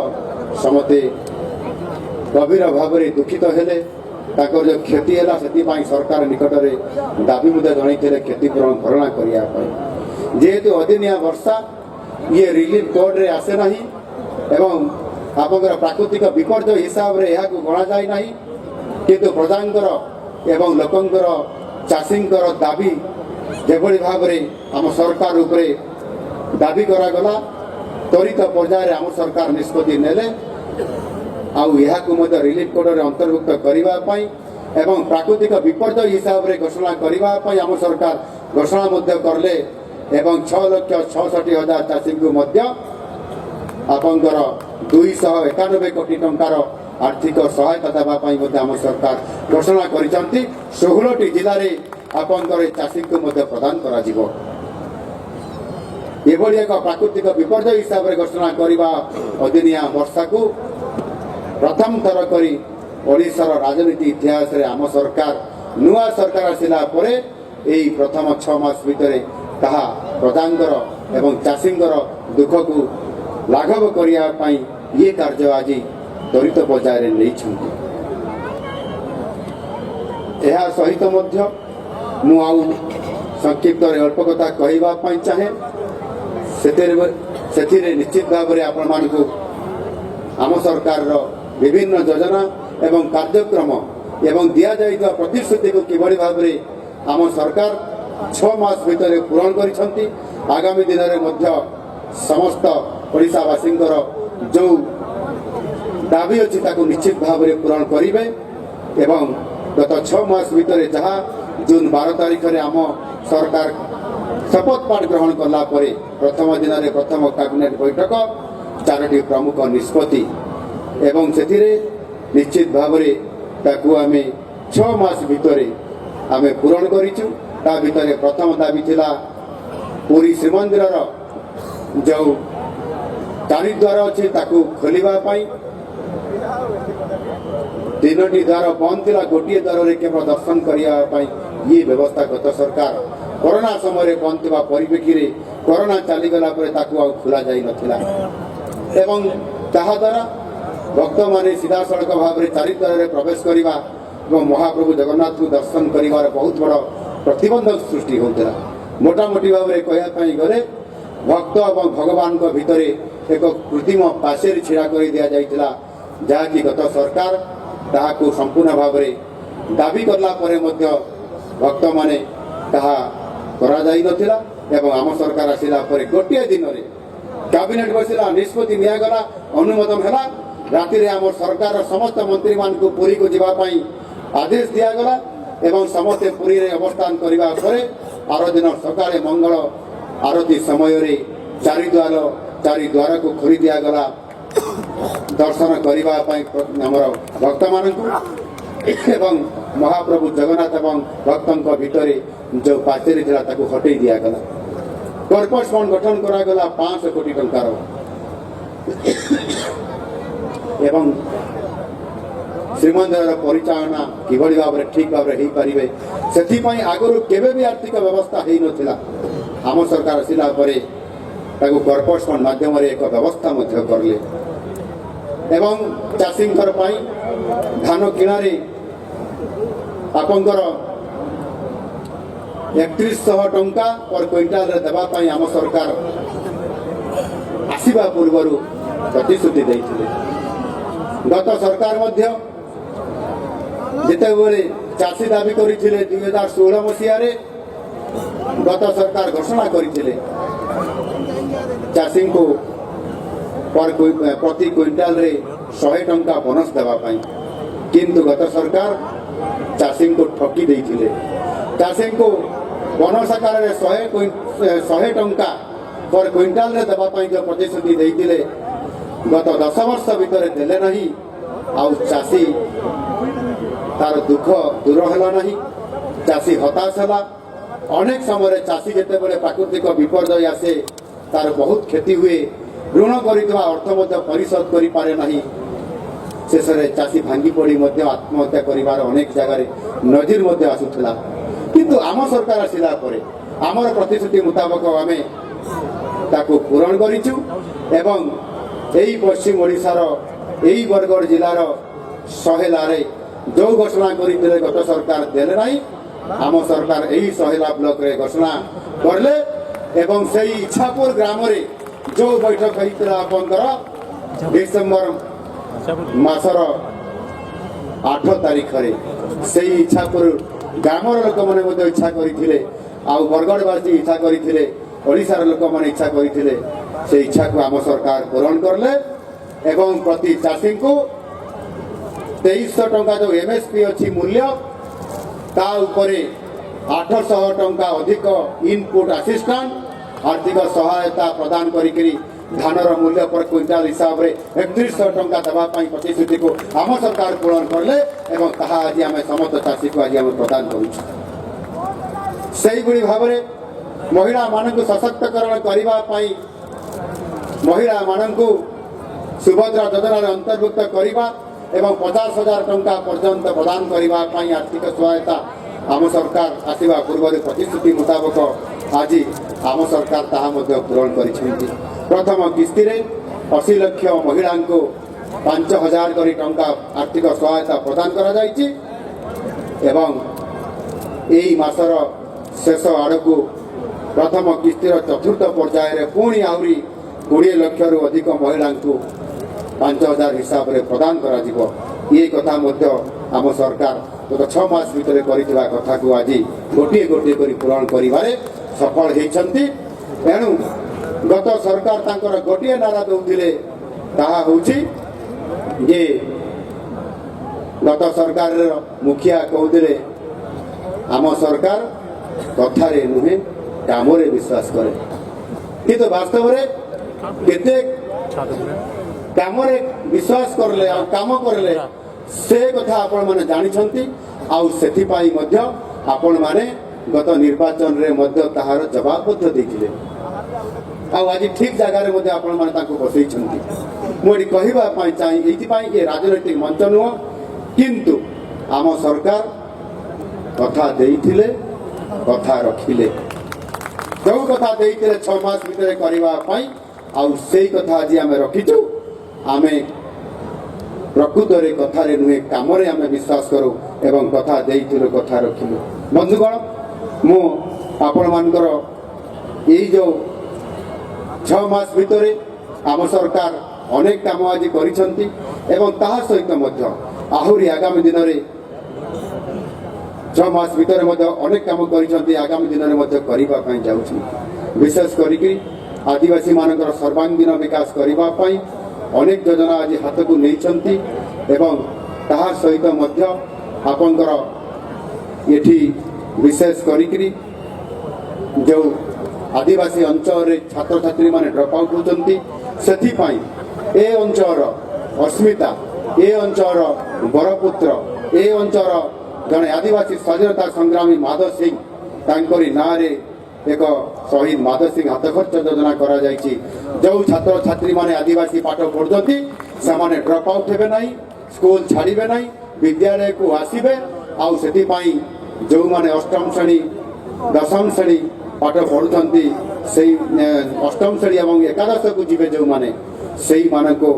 ସମସ୍ତେ ଗଭୀର ଭାବରେ ଦୁଃଖିତ ହେଲେ। ତାଙ୍କର ଯେଉଁ କ୍ଷତି ହେଲା ସେଥିପାଇଁ ସରକାର ନିକଟରେ ଦାବି ମଧ୍ୟ ଜଣାଇଥିଲେ କ୍ଷତିପୂରଣ ଭରଣା କରିବା ପାଇଁ। ଯେହେତୁ ଅଦିନିଆ ବର୍ଷା ଇଏ ରିଲିଫ୍ କୋଡ଼ରେ ଆସେ ନାହିଁ ଏବଂ ଆପଣଙ୍କର ପ୍ରାକୃତିକ ବିପର୍ଯ୍ୟୟ ହିସାବରେ ଏହାକୁ ଗଣାଯାଏ ନାହିଁ, କିନ୍ତୁ ପ୍ରଜାଙ୍କର ଏବଂ ଲୋକଙ୍କର ଚାଷୀଙ୍କର ଦାବି ଯେଭଳି ଭାବରେ ଆମ ସରକାର ଉପରେ ଦାବି କରାଗଲା, ତ୍ୱରିତ ପର୍ଯ୍ୟାୟରେ ଆମ ସରକାର ନିଷ୍ପତ୍ତି ନେଲେ ଆଉ ଏହାକୁ ମଧ୍ୟ ରିଲିଫ୍ କୋଡ଼ରେ ଅନ୍ତର୍ଭୁକ୍ତ କରିବା ପାଇଁ ଏବଂ ପ୍ରାକୃତିକ ବିପର୍ଯ୍ୟୟ ହିସାବରେ ଘୋଷଣା କରିବା ପାଇଁ ଆମ ସରକାର ଘୋଷଣା ମଧ୍ୟ କଲେ ଏବଂ 6,66,000 ଚାଷୀଙ୍କୁ ମଧ୍ୟ ଆପଣଙ୍କର 291 କୋଟି ଟଙ୍କାର ଆର୍ଥିକ ସହାୟତା ଦେବା ପାଇଁ ମଧ୍ୟ ଆମ ସରକାର ଘୋଷଣା କରିଛନ୍ତି। 16ଟି ଜିଲ୍ଲାରେ ଆପଣଙ୍କର ଚାଷୀଙ୍କୁ ମଧ୍ୟ ପ୍ରଦାନ କରାଯିବ। ଏଭଳି ଏକ ପ୍ରାକୃତିକ ବିପର୍ଯ୍ୟୟ ହିସାବରେ ଘୋଷଣା କରିବା ଅଦିନିଆ ବର୍ଷାକୁ ପ୍ରଥମ ଥର କରି ଓଡ଼ିଶାର ରାଜନୀତି ଇତିହାସରେ ଆମ ସରକାର ନୂଆ ସରକାର ଆସିଲା ପରେ ଏହି ପ୍ରଥମ 6 ମାସ ଭିତରେ ତାହା ପ୍ରଜାଙ୍କର ଏବଂ ଚାଷୀଙ୍କର ଦୁଃଖକୁ ଲାଘବ କରିବା ପାଇଁ ଇଏ କାର୍ଯ୍ୟ ଆଜି ତ୍ୱରିତ ପର୍ଯ୍ୟାୟରେ ନେଇଛନ୍ତି। ଏହା ସହିତ ମଧ୍ୟ ମୁଁ ଆଉ ସଂକ୍ଷିପ୍ତରେ ଅଳ୍ପ କଥା କହିବା ପାଇଁ ଚାହେଁ। ସେଥିରେ ନିଶ୍ଚିତ ଭାବରେ ଆପଣମାନଙ୍କୁ ଆମ ସରକାରର ବିଭିନ୍ନ ଯୋଜନା ଏବଂ କାର୍ଯ୍ୟକ୍ରମ ଏବଂ ଦିଆଯାଇଥିବା ପ୍ରତିଶ୍ରୁତିକୁ କିଭଳି ଭାବରେ ଆମ ସରକାର 6 ମାସ ଭିତରେ ପୂରଣ କରିଛନ୍ତି, ଆଗାମୀ ଦିନରେ ମଧ୍ୟ ସମସ୍ତ ଓଡ଼ିଶାବାସୀଙ୍କର ଯେଉଁ ଦାବି ଅଛି ତାକୁ ନିଶ୍ଚିତ ଭାବରେ ପୂରଣ କରିବେ ଏବଂ ଗତ 6 ମାସ ଭିତରେ ଯାହା ଜୁନ୍ 12 ତାରିଖରେ ଆମ ସରକାର ଶପଥ ପାଠ ଗ୍ରହଣ କଲା ପରେ ପ୍ରଥମ ଦିନରେ ପ୍ରଥମ କ୍ୟାବିନେଟ୍ ବୈଠକ 4ଟି ପ୍ରମୁଖ ନିଷ୍ପତ୍ତି ଏବଂ ସେଥିରେ ନିଶ୍ଚିତ ଭାବରେ ତାକୁ ଆମେ 6 ମାସ ଭିତରେ ଆମେ ପୂରଣ କରିଛୁ। ତା ଭିତରେ ପ୍ରଥମ ଦାବି ଥିଲା ପୁରୀ ଶ୍ରୀମନ୍ଦିରର ଯେଉଁ ଚାରିଦ୍ୱାର ଅଛି ତାକୁ ଖୋଲିବା ପାଇଁ। 3ଟି ଦ୍ୱାର ବନ୍ଦ ଥିଲା, ଗୋଟିଏ ଦ୍ୱାରରେ କେବଳ ଦର୍ଶନ କରିବା ପାଇଁ ଇଏ ବ୍ୟବସ୍ଥା ଗତ ସରକାର କରୋନା ସମୟରେ ବନ୍ଦ ଥିବା ପରିପ୍ରେକ୍ଷୀରେ କରୋନା ଚାଲିଗଲା ପରେ ତାକୁ ଆଉ ଖୋଲା ଯାଇନଥିଲା ଏବଂ ତାହାଦ୍ୱାରା ଭକ୍ତମାନେ ସିଧାସଳଖ ଭାବରେ ଚାରିଦ୍ୱାରରେ ପ୍ରବେଶ କରିବା ଏବଂ ମହାପ୍ରଭୁ ଜଗନ୍ନାଥଙ୍କୁ ଦର୍ଶନ କରିବାର ବହୁତ ବଡ଼ ପ୍ରତିବନ୍ଧକ ସୃଷ୍ଟି ହେଉଥିଲା। ମୋଟାମୋଟି ଭାବରେ କହିବା ପାଇଁ ଗଲେ ଭକ୍ତ ଏବଂ ଭଗବାନଙ୍କ ଭିତରେ ଏକ କୃତ୍ରିମ ପାଚେରୀ ଛିଡ଼ା କରି ଦିଆଯାଇଥିଲା, ଯାହାକି ଗତ ସରକାର ତାହାକୁ ସମ୍ପୂର୍ଣ୍ଣ ଭାବରେ ଦାବି କଲା ପରେ ମଧ୍ୟ ଭକ୍ତମାନେ ତାହା କରାଯାଇନଥିଲା ଏବଂ ଆମ ସରକାର ଆସିଲା ପରେ ଗୋଟିଏ ଦିନରେ କ୍ୟାବିନେଟ୍ ବସିଲା, ନିଷ୍ପତ୍ତି ନିଆଗଲା, ଅନୁମୋଦନ ହେଲା। ରାତିରେ ଆମ ସରକାରର ସମସ୍ତ ମନ୍ତ୍ରୀମାନଙ୍କୁ ପୁରୀକୁ ଯିବା ପାଇଁ ଆଦେଶ ଦିଆଗଲା ଏବଂ ସମସ୍ତେ ପୁରୀରେ ଅବସ୍ଥାନ କରିବା ପରେ ଆର ଦିନ ସକାଳେ ମଙ୍ଗଳ ଆରତୀ ସମୟରେ ଚାରିଦ୍ୱାରକୁ ଖୋଲି ଦିଆଗଲା ଦର୍ଶନ କରିବା ପାଇଁ ଆମର ଭକ୍ତମାନଙ୍କୁ ଏବଂ ମହାପ୍ରଭୁ ଜଗନ୍ନାଥ ଏବଂ ଭକ୍ତଙ୍କ ଭିତରେ ଯେଉଁ ପାଚେରୀ ଥିଲା ତାକୁ ହଟେଇ ଦିଆଗଲା। କର୍ପସ ଫଣ୍ଡ ଗଠନ କରାଗଲା 500 କୋଟି ଟଙ୍କାର ଏବଂ ଶ୍ରୀମନ୍ଦିରର ପରିଚାଳନା କିଭଳି ଭାବରେ ଠିକ୍ ଭାବରେ ହେଇପାରିବେ ସେଥିପାଇଁ ଆଗରୁ କେବେ ବି ଆର୍ଥିକ ବ୍ୟବସ୍ଥା ହେଇନଥିଲା। ଆମ ସରକାର ଆସିଲା ପରେ ତାକୁ କର୍ପସ ଫଣ୍ଡ ମାଧ୍ୟମରେ ଏକ ବ୍ୟବସ୍ଥା ମଧ୍ୟ କରିଲେ ଏବଂ ଚାଷୀଙ୍କର ପାଇଁ ଧାନ କିଣାରେ ଆପଣଙ୍କର 3100 ଟଙ୍କା ପର କ୍ୱିଣ୍ଟାଲରେ ଦେବା ପାଇଁ ଆମ ସରକାର ଆସିବା ପୂର୍ବରୁ ପ୍ରତିଶ୍ରୁତି ଦେଇଥିଲେ। ଗତ ସରକାର ମଧ୍ୟ ଯେତେବେଳେ ଚାଷୀ ଦାବି କରିଥିଲେ 2016 ମସିହାରେ ଗତ ସରକାର ଘୋଷଣା କରିଥିଲେ ଚାଷୀଙ୍କୁ ପ୍ରତି କ୍ୱିଣ୍ଟାଲରେ 100 ଟଙ୍କା ବୋନସ୍ ଦେବା ପାଇଁ, କିନ୍ତୁ ଗତ ସରକାର ଚାଷୀଙ୍କୁ ଠକି ଦେଇଥିଲେ। ଚାଷୀଙ୍କୁ ବୋନସ୍ ଆକାରରେ 100 ଟଙ୍କା ପର କ୍ୱିଣ୍ଟାଲରେ ଦେବା ପାଇଁ ଯେଉଁ ପ୍ରତିଶ୍ରୁତି ଦେଇଥିଲେ ଗତ 10 ବର୍ଷ ଭିତରେ ଦେଲେ ନାହିଁ ଆଉ ଚାଷୀ ତାର ଦୁଃଖ ଦୂର ହେଲା ନାହିଁ, ଚାଷୀ ହତାଶ ହେଲା। ଅନେକ ସମୟରେ ଚାଷୀ ଯେତେବେଳେ ପ୍ରାକୃତିକ ବିପର୍ଯ୍ୟୟ ଆସେ ତାର ବହୁତ କ୍ଷତି ହୁଏ, ଋଣ କରିଥିବା ଅର୍ଥ ମଧ୍ୟ ପରିଶୋଧ କରିପାରେ ନାହିଁ, ଶେଷରେ ଚାଷୀ ଭାଙ୍ଗି ପଡ଼ି ମଧ୍ୟ ଆତ୍ମହତ୍ୟା କରିବାର ଅନେକ ଜାଗାରେ ନଜିର ମଧ୍ୟ ଆସୁଥିଲା। କିନ୍ତୁ ଆମ ସରକାର ଆସିଲା ପରେ ଆମର ପ୍ରତିଶ୍ରୁତି ମୁତାବକ ଆମେ ତାକୁ ପୂରଣ କରିଛୁ ଏବଂ ଏହି ପଶ୍ଚିମ ଓଡ଼ିଶାର ଏହି ବରଗଡ଼ ଜିଲ୍ଲାର ସହେଲାରେ ଯେଉଁ ଘୋଷଣା କରିଥିଲେ ଗତ ସରକାର ଦେଲେ ନାହିଁ, ଆମ ସରକାର ଏହି ସହେଲା ବ୍ଲକରେ ଘୋଷଣା କରିଲେ ଏବଂ ସେହି ଇଚ୍ଛାପୁର ଗ୍ରାମରେ ଯେଉଁ ବୈଠକ ହେଇଥିଲା ଆପଣଙ୍କର ଡିସେମ୍ବର ମାସର 8 ତାରିଖରେ ସେହି ଇଚ୍ଛାପୁର ଗ୍ରାମର ଲୋକମାନେ ମଧ୍ୟ ଇଚ୍ଛା କରିଥିଲେ ଆଉ ବରଗଡ଼ବାସୀ ଇଚ୍ଛା କରିଥିଲେ, ଓଡ଼ିଶାର ଲୋକମାନେ ଇଚ୍ଛା କରିଥିଲେ। ସେ ଇଚ୍ଛାକୁ ଆମ ସରକାର ପୂରଣ କଲେ ଏବଂ ପ୍ରତି ଚାଷୀଙ୍କୁ 2300 ଟଙ୍କା ଯେଉଁ MSP ଅଛି ମୂଲ୍ୟ ତା ଉପରେ 800 ଟଙ୍କା ଅଧିକ ଇନପୁଟ ଆସିଷ୍ଟାଣ୍ଟ ଆର୍ଥିକ ସହାୟତା ପ୍ରଦାନ କରିକିରି ଧାନର ମୂଲ୍ୟ ପର କ୍ୱିଣ୍ଟାଲ ହିସାବରେ 3100 ଟଙ୍କା ଦେବା ପାଇଁ ପ୍ରତିଶ୍ରୁତିକୁ ଆମ ସରକାର ପୂରଣ କଲେ ଏବଂ ତାହା ଆଜି ଆମେ ସମସ୍ତ ଚାଷୀକୁ ଆଜି ଆମେ ପ୍ରଦାନ କରୁଛୁ। ସେହିଭଳି ଭାବରେ ମହିଳାମାନଙ୍କୁ ସଶକ୍ତକରଣ କରିବା ପାଇଁ ମହିଳାମାନଙ୍କୁ ସୁଭଦ୍ରା ଯୋଜନାରେ ଅନ୍ତର୍ଭୁକ୍ତ କରିବା ଏବଂ 50,000 ଟଙ୍କା ପର୍ଯ୍ୟନ୍ତ ପ୍ରଦାନ କରିବା ପାଇଁ ଆର୍ଥିକ ସହାୟତା ଆମ ସରକାର ଆସିବା ପୂର୍ବରୁ ପ୍ରତିଶ୍ରୁତି ମୁତାବକ ଆଜି ଆମ ସରକାର ତାହା ମଧ୍ୟ ପୂରଣ କରିଛନ୍ତି। ପ୍ରଥମ କିସ୍ତିରେ 80 ଲକ୍ଷ ମହିଳାଙ୍କୁ 5,000 କରି ଟଙ୍କା ଆର୍ଥିକ ସହାୟତା ପ୍ରଦାନ କରାଯାଇଛି ଏବଂ ଏହି ମାସର ଶେଷ ଆଡ଼କୁ ପ୍ରଥମ କିସ୍ତିର ଚତୁର୍ଥ ପର୍ଯ୍ୟାୟରେ ପୁଣି ଆହୁରି 20 ଲକ୍ଷରୁ ଅଧିକ ମହିଳାଙ୍କୁ 5,000 ହିସାବରେ ପ୍ରଦାନ କରାଯିବ। ଏ କଥା ମଧ୍ୟ ଆମ ସରକାର ଗତ 6 ମାସ ଭିତରେ କରିଥିବା କଥାକୁ ଆଜି ଗୋଟିଏ ଗୋଟିଏ କରି ପୂରଣ କରିବାରେ ସଫଳ ହୋଇଛନ୍ତି। ଏଣୁ ଗତ ସରକାର ତାଙ୍କର ଗୋଟିଏ ନାରା ଦେଉଥିଲେ, ତାହା ହେଉଛି ଯେ ଗତ ସରକାରର ମୁଖିଆ କହୁଥିଲେ ଆମ ସରକାର କଥାରେ ନୁହେଁ କାମରେ ବିଶ୍ୱାସ କରେ, କିନ୍ତୁ ବାସ୍ତବରେ କେତେ କାମରେ ବିଶ୍ୱାସ କରିଲେ ଆଉ କାମ କରିଲେ ସେ କଥା ଆପଣମାନେ ଜାଣିଛନ୍ତି। ଆଉ ସେଥିପାଇଁ ମଧ୍ୟ ଆପଣମାନେ ଗତ ନିର୍ବାଚନରେ ମଧ୍ୟ ତାହାର ଜବାବ ମଧ୍ୟ ଦେଇଥିଲେ। ଆଉ ଆଜି ଠିକ୍ ଜାଗାରେ ମଧ୍ୟ ଆପଣମାନେ ତାଙ୍କୁ ବସେଇଛନ୍ତି। ମୁଁ ଏଠି କହିବା ପାଇଁ ଚାହେଁ, ଏଇଥିପାଇଁ ଏ ରାଜନୈତିକ ମଞ୍ଚ ନୁହଁ, କିନ୍ତୁ ଆମ ସରକାର କଥା ଦେଇଥିଲେ, କଥା ରଖିଲେ। ଯେଉଁ କଥା ଦେଇଥିଲେ 6 ମାସ ଭିତରେ କରିବା ପାଇଁ, ଆଉ ସେଇ କଥା ଆଜି ଆମେ ରଖିଛୁ। ଆମେ ପ୍ରକୃତରେ କଥାରେ ନୁହେଁ କାମରେ ଆମେ ବିଶ୍ୱାସ କରୁ ଏବଂ କଥା ଦେଇଥିଲୁ, କଥା ରଖିଲୁ। ବନ୍ଧୁଗଣ, ମୁଁ ଆପଣମାନଙ୍କର ଏଇ ଯେଉଁ 6 ମାସ ଭିତରେ ଆମ ସରକାର ଅନେକ କାମ ଆଜି କରିଛନ୍ତି ଏବଂ ତାହା ସହିତ ମଧ୍ୟ ଆହୁରି ଆଗାମୀ ଦିନରେ 6 ମାସ ଭିତରେ ମଧ୍ୟ ଅନେକ କାମ କରିଛନ୍ତି, ଆଗାମୀ ଦିନରେ ମଧ୍ୟ କରିବା ପାଇଁ ଯାଉଛି। ବିଶେଷ କରିକି ଆଦିବାସୀମାନଙ୍କର ସର୍ବାଙ୍ଗୀନ ବିକାଶ କରିବା ପାଇଁ ଅନେକ ଯୋଜନା ଆଜି ହାତକୁ ନେଇଛନ୍ତି ଏବଂ ତାହା ସହିତ ମଧ୍ୟ ଆପଣଙ୍କର ଏଠି ବିଶେଷ କରିକି ଯେଉଁ ଆଦିବାସୀ ଅଞ୍ଚଳରେ ଛାତ୍ରଛାତ୍ରୀମାନେ ଡ୍ରପ୍ ଆଉଟ୍ ହେଉଛନ୍ତି, ସେଥିପାଇଁ ଏ ଅଞ୍ଚଳର ଅସ୍ମିତା, ଏ ଅଞ୍ଚଳର ବରପୁତ୍ର, ଏ ଅଞ୍ଚଳର ଜଣେ ଆଦିବାସୀ ସ୍ୱାଧୀନତା ସଂଗ୍ରାମୀ ମାଧ ସିଂ, ତାଙ୍କରି ନାଁରେ ଏକ ଶହୀଦ ମାଧ ସିଂ ହାତ ଖର୍ଚ୍ଚ ଯୋଜନା କରାଯାଇଛି। ଯେଉଁ ଛାତ୍ରଛାତ୍ରୀମାନେ ଆଦିବାସୀ ପାଠ ପଢ଼ୁଛନ୍ତି ସେମାନେ ଡ୍ରପ୍ ଆଉଟ୍ ହେବେ ନାହିଁ, ସ୍କୁଲ ଛାଡ଼ିବେ ନାହିଁ, ବିଦ୍ୟାଳୟକୁ ଆସିବେ। ଆଉ ସେଥିପାଇଁ ଯେଉଁମାନେ ଅଷ୍ଟମ ଶ୍ରେଣୀ, ଦଶମ ଶ୍ରେଣୀ ପାଠ ପଢ଼ୁଛନ୍ତି, ସେଇ ଅଷ୍ଟମ ଶ୍ରେଣୀ ଏବଂ ଏକାଦଶକୁ ଯିବେ ଯେଉଁମାନେ, ସେଇମାନଙ୍କୁ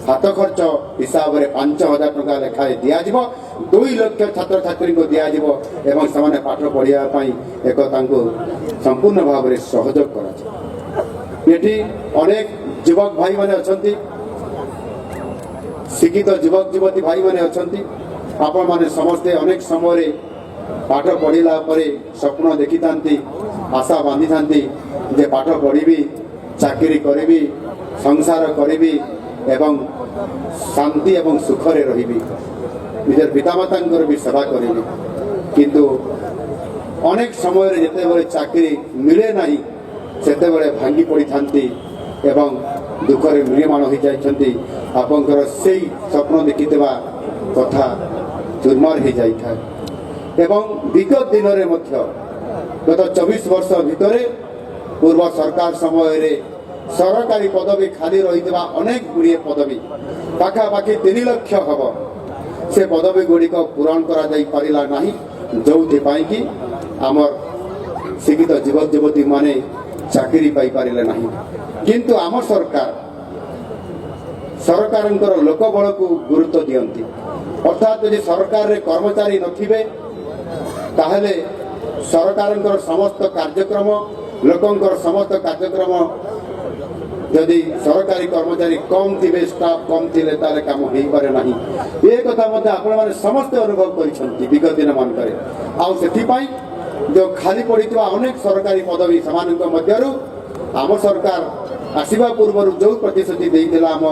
ହାତ ଖର୍ଚ୍ଚ ହିସାବରେ 5,000 ଟଙ୍କା ଲେଖାଏଁ ଦିଆଯିବ। 2 ଲକ୍ଷ ଛାତ୍ରଛାତ୍ରୀଙ୍କୁ ଦିଆଯିବ ଏବଂ ସେମାନେ ପାଠ ପଢ଼ିବା ପାଇଁ ଏକ ତାଙ୍କୁ ସମ୍ପୂର୍ଣ୍ଣ ଭାବରେ ସହଯୋଗ କରାଯିବ। ଏଠି ଅନେକ ଯୁବକ ଭାଇମାନେ ଅଛନ୍ତି, ଶିକ୍ଷିତ ଯୁବକ ଯୁବତୀ ଭାଇମାନେ ଅଛନ୍ତି। ଆପଣମାନେ ସମସ୍ତେ ଅନେକ ସମୟରେ ପାଠ ପଢ଼ିଲା ପରେ ସ୍ୱପ୍ନ ଦେଖିଥାନ୍ତି, ଆଶା ବାନ୍ଧିଥାନ୍ତି ଯେ ପାଠ ପଢ଼ିବି, ଚାକିରି କରିବି, ସଂସାର କରିବି ଏବଂ ଶାନ୍ତି ଏବଂ ସୁଖରେ ରହିବି, ନିଜର ପିତାମାତାଙ୍କର ବି ସେବା କରିବି। କିନ୍ତୁ ଅନେକ ସମୟରେ ଯେତେବେଳେ ଚାକିରି ମିଳେ ନାହିଁ, ସେତେବେଳେ ଭାଙ୍ଗି ପଡ଼ିଥାନ୍ତି ଏବଂ ଦୁଃଖରେ ମ୍ରିୟମାଣ ହୋଇଯାଇଛନ୍ତି। ଆପଣଙ୍କର ସେଇ ସ୍ୱପ୍ନ ଦେଖିଥିବା କଥା ଚୁରମାର ହୋଇଯାଇଥାଏ। ଏବଂ ବିଗତ ଦିନରେ ମଧ୍ୟ ଗତ 24 ବର୍ଷ ଭିତରେ ପୂର୍ବ ସରକାର ସମୟରେ ସରକାରୀ ପଦବୀ ଖାଲି ରହିଥିବା ଅନେକ ଗୁଡ଼ିଏ ପଦବୀ, ପାଖାପାଖି 3 ଲକ୍ଷ ହେବ, ସେ ପଦବୀ ଗୁଡ଼ିକ ପୂରଣ କରାଯାଇପାରିଲା ନାହିଁ, ଯେଉଁଥିପାଇଁ କି ଆମର ଶିକ୍ଷିତ ଯୁବକ ଯୁବତୀମାନେ ଚାକିରି ପାଇପାରିଲେ ନାହିଁ। କିନ୍ତୁ ଆମ ସରକାରଙ୍କର ଲୋକବଳକୁ ଗୁରୁତ୍ୱ ଦିଅନ୍ତି। ଅର୍ଥାତ୍ ଯଦି ସରକାରରେ କର୍ମଚାରୀ ନଥିବେ ତାହେଲେ ସରକାରଙ୍କର ସମସ୍ତ କାର୍ଯ୍ୟକ୍ରମ, ଲୋକଙ୍କର ସମସ୍ତ କାର୍ଯ୍ୟକ୍ରମ, ଯଦି ସରକାରୀ କର୍ମଚାରୀ କମ୍ ଥିବେ, ଷ୍ଟାଫ୍ କମ୍ ଥିଲେ ତାହେଲେ କାମ ହୋଇପାରେ ନାହିଁ। ଏ କଥା ମଧ୍ୟ ଆପଣମାନେ ସମସ୍ତେ ଅନୁଭବ କରିଛନ୍ତି ବିଗତ ଦିନମାନଙ୍କରେ। ଆଉ ସେଥିପାଇଁ ଯେଉଁ ଖାଲି ପଡ଼ିଥିବା ଅନେକ ସରକାରୀ ପଦବୀ, ସେମାନଙ୍କ ମଧ୍ୟରୁ ଆମ ସରକାର ଆସିବା ପୂର୍ବରୁ ଯେଉଁ ପ୍ରତିଶ୍ରୁତି ଦେଇଥିଲା, ଆମ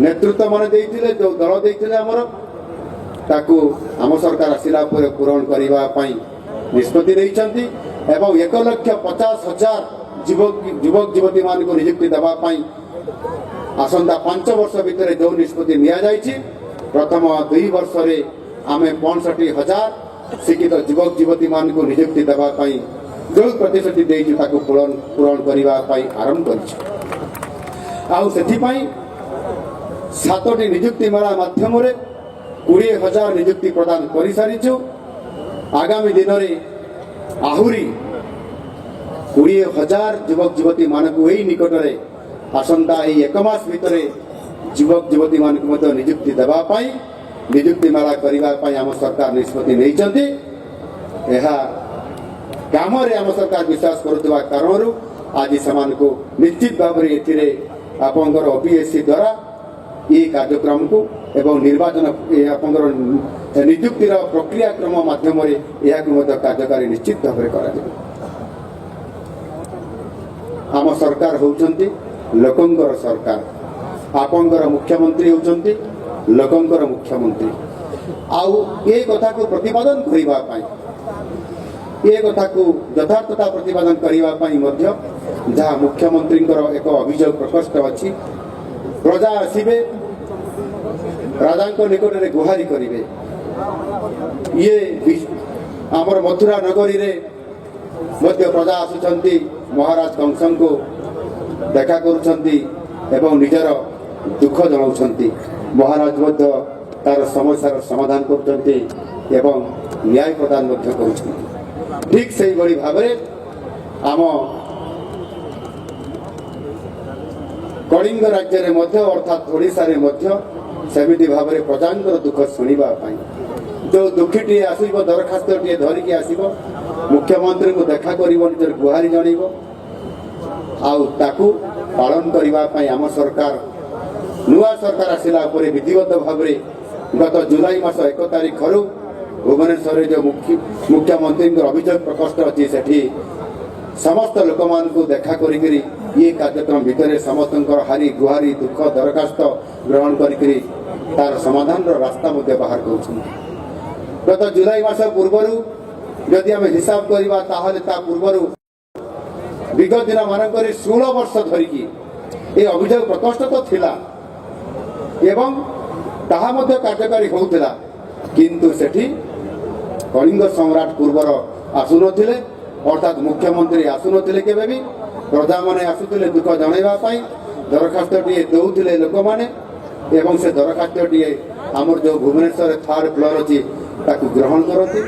ନେତୃତ୍ୱମାନେ ଦେଇଥିଲେ, ଯେଉଁ ଦଳ ଦେଇଥିଲେ ଆମର, ତାକୁ ଆମ ସରକାର ଆସିଲା ପରେ ପୂରଣ କରିବା ପାଇଁ ନିଷ୍ପତ୍ତି ନେଇଛନ୍ତି ଏବଂ 1,50,000 ଯୁବକ ଯୁବତୀମାନଙ୍କୁ ନିଯୁକ୍ତି ଦେବା ପାଇଁ ଆସନ୍ତା 5 ବର୍ଷ ଭିତରେ ଯେଉଁ ନିଷ୍ପତ୍ତି ନିଆଯାଇଛି, ପ୍ରଥମ 2 ବର୍ଷରେ ଆମେ 65,000 ଶିକ୍ଷିତ ଯୁବକ ଯୁବତୀମାନଙ୍କୁ ନିଯୁକ୍ତି ଦେବା ପାଇଁ ଯେଉଁ ପ୍ରତିଶ୍ରୁତି ଦେଇଛୁ ତାକୁ ପୂରଣ କରିବା ପାଇଁ ଆରମ୍ଭ କରିଛୁ। ଆଉ ସେଥିପାଇଁ 7ଟି ନିଯୁକ୍ତି ମେଳା ମାଧ୍ୟମରେ 20,000 ନିଯୁକ୍ତି ପ୍ରଦାନ କରିସାରିଛୁ। ଆଗାମୀ ଦିନରେ ଆହୁରି 20,000 ଯୁବକ ଯୁବତୀମାନଙ୍କୁ ଏଇ ନିକଟରେ ଆସନ୍ତା ଏଇ 1 ମାସ ଭିତରେ ଯୁବକ ଯୁବତୀମାନଙ୍କୁ ମଧ୍ୟ ନିଯୁକ୍ତି ଦେବା ପାଇଁ, ନିଯୁକ୍ତି ମେଳା କରିବା ପାଇଁ ଆମ ସରକାର ନିଷ୍ପତ୍ତି ନେଇଛନ୍ତି। ଏହା କାମରେ ଆମ ସରକାର ବିଶ୍ୱାସ କରୁଥିବା କାରଣରୁ ଆଜି ସେମାନଙ୍କୁ ନିଶ୍ଚିତ ଭାବରେ ଏଥିରେ ଆପଣଙ୍କର OPSC ଦ୍ୱାରା এই କାର୍ଯ୍ୟକ୍ରମକୁ ଏବଂ ନିର୍ବାଚନ ଆପଣଙ୍କର ନିଯୁକ୍ତିର ପ୍ରକ୍ରିୟାକ୍ରମ ମାଧ୍ୟମରେ ଏହାକୁ ମଧ୍ୟ କାର୍ଯ୍ୟକାରୀ ନିଶ୍ଚିତ ଭାବରେ କରାଯିବ। ଆମ ସରକାର ହେଉଛନ୍ତି ଲୋକଙ୍କର ସରକାର। ଆପଣଙ୍କର ମୁଖ୍ୟମନ୍ତ୍ରୀ ହେଉଛନ୍ତି ଲୋକଙ୍କର ମୁଖ୍ୟମନ୍ତ୍ରୀ ଆଉ ଏ କଥାକୁ ପ୍ରତିପାଦନ କରିବା ପାଇଁ ଏ କଥାକୁ ଯଥାର୍ଥତା ପ୍ରତିପାଦନ କରିବା ପାଇଁ ମଧ୍ୟ ଯାହା ମୁଖ୍ୟମନ୍ତ୍ରୀଙ୍କର ଏକ ଅଭିଯୋଗ ପ୍ରକୋଷ୍ଠ ଅଛି ପ୍ରଜା ଆସିବେ ରାଜାଙ୍କ ନିକଟରେ ଗୁହାରି କରିବେ ଇଏ ଆମର ମଥୁରା ନଗରୀରେ ମଧ୍ୟ ପ୍ରଜା ଆସୁଛନ୍ତି ମହାରାଜ କଂସଙ୍କୁ ଦେଖା କରୁଛନ୍ତି ଏବଂ ନିଜର ଦୁଃଖ ଜଣାଉଛନ୍ତି ମହାରାଜ ମଧ୍ୟ ତାର ସମସ୍ୟାର ସମାଧାନ କରୁଛନ୍ତି ଏବଂ ନ୍ୟାୟ ପ୍ରଦାନ ମଧ୍ୟ କରୁଛନ୍ତି ଠିକ୍ ସେଇଭଳି ଭାବରେ ଆମ କଳିଙ୍ଗ ରାଜ୍ୟରେ ମଧ୍ୟ ଅର୍ଥାତ୍ ଓଡ଼ିଶାରେ ମଧ୍ୟ ସେମିତି ଭାବରେ ପ୍ରଜାଙ୍କର ଦୁଃଖ ଶୁଣିବା ପାଇଁ ଯେଉଁ ଦୁଃଖୀଟିଏ ଆସିବ ଦରଖାସ୍ତଟିଏ ଧରିକି ଆସିବ ମୁଖ୍ୟମନ୍ତ୍ରୀଙ୍କୁ ଦେଖା କରିବ ନିଜର ଗୁହାରି ଜଣାଇବ ଆଉ ତାକୁ ପାଳନ କରିବା ପାଇଁ ଆମ ସରକାର ନୂଆ ସରକାର ଆସିଲା ପରେ ବିଧିବଦ୍ଧ ଭାବରେ ଗତ ଜୁଲାଇ ମାସ 1 ତାରିଖରୁ ଭୁବନେଶ୍ୱରରେ ଯେଉଁ ମୁଖ୍ୟମନ୍ତ୍ରୀଙ୍କର ଅଭିଯୋଗ ପ୍ରକୋଷ୍ଠ ଅଛି ସେଠି ସମସ୍ତ ଲୋକମାନଙ୍କୁ ଦେଖା କରିକିରି ଇଏ କାର୍ଯ୍ୟକ୍ରମ ଭିତରେ ସମସ୍ତଙ୍କର ହାରି ଗୁହାରି ଦୁଃଖ ଦରଖାସ୍ତ ଗ୍ରହଣ କରିକିରି ତାର ସମାଧାନର ରାସ୍ତା ମଧ୍ୟ ବାହାର କରୁଛନ୍ତି ଗତ ଜୁଲାଇ ମାସ ପୂର୍ବରୁ ଯଦି ଆମେ ହିସାବ କରିବା ତାହେଲେ ତା ପୂର୍ବରୁ ବିଗତ ଦିନମାନଙ୍କରେ 16 ବର୍ଷ ଧରିକି ଏ ଅଭିଯୋଗ ପ୍ରକୋଷ୍ଠ ତ ଥିଲା ଏବଂ ତାହା ମଧ୍ୟ କାର୍ଯ୍ୟକାରୀ ହେଉଥିଲା କିନ୍ତୁ ସେଠି କଳିଙ୍ଗ ସମ୍ରାଟ ପୂର୍ବର ଆସୁନଥିଲେ ଅର୍ଥାତ୍ ମୁଖ୍ୟମନ୍ତ୍ରୀ ଆସୁନଥିଲେ କେବେ ବି ପ୍ରଜାମାନେ ଆସୁଥିଲେ ଦୁଃଖ ଜଣାଇବା ପାଇଁ ଦରଖାସ୍ତଟିଏ ଦେଉଥିଲେ ଲୋକମାନେ ଏବଂ ସେ ଦରଖାସ୍ତଟିଏ ଆମର ଯେଉଁ ଭୁବନେଶ୍ୱରରେ 3rd ଫ୍ଲୋର ଅଛି ତାକୁ ଗ୍ରହଣ କରନ୍ତି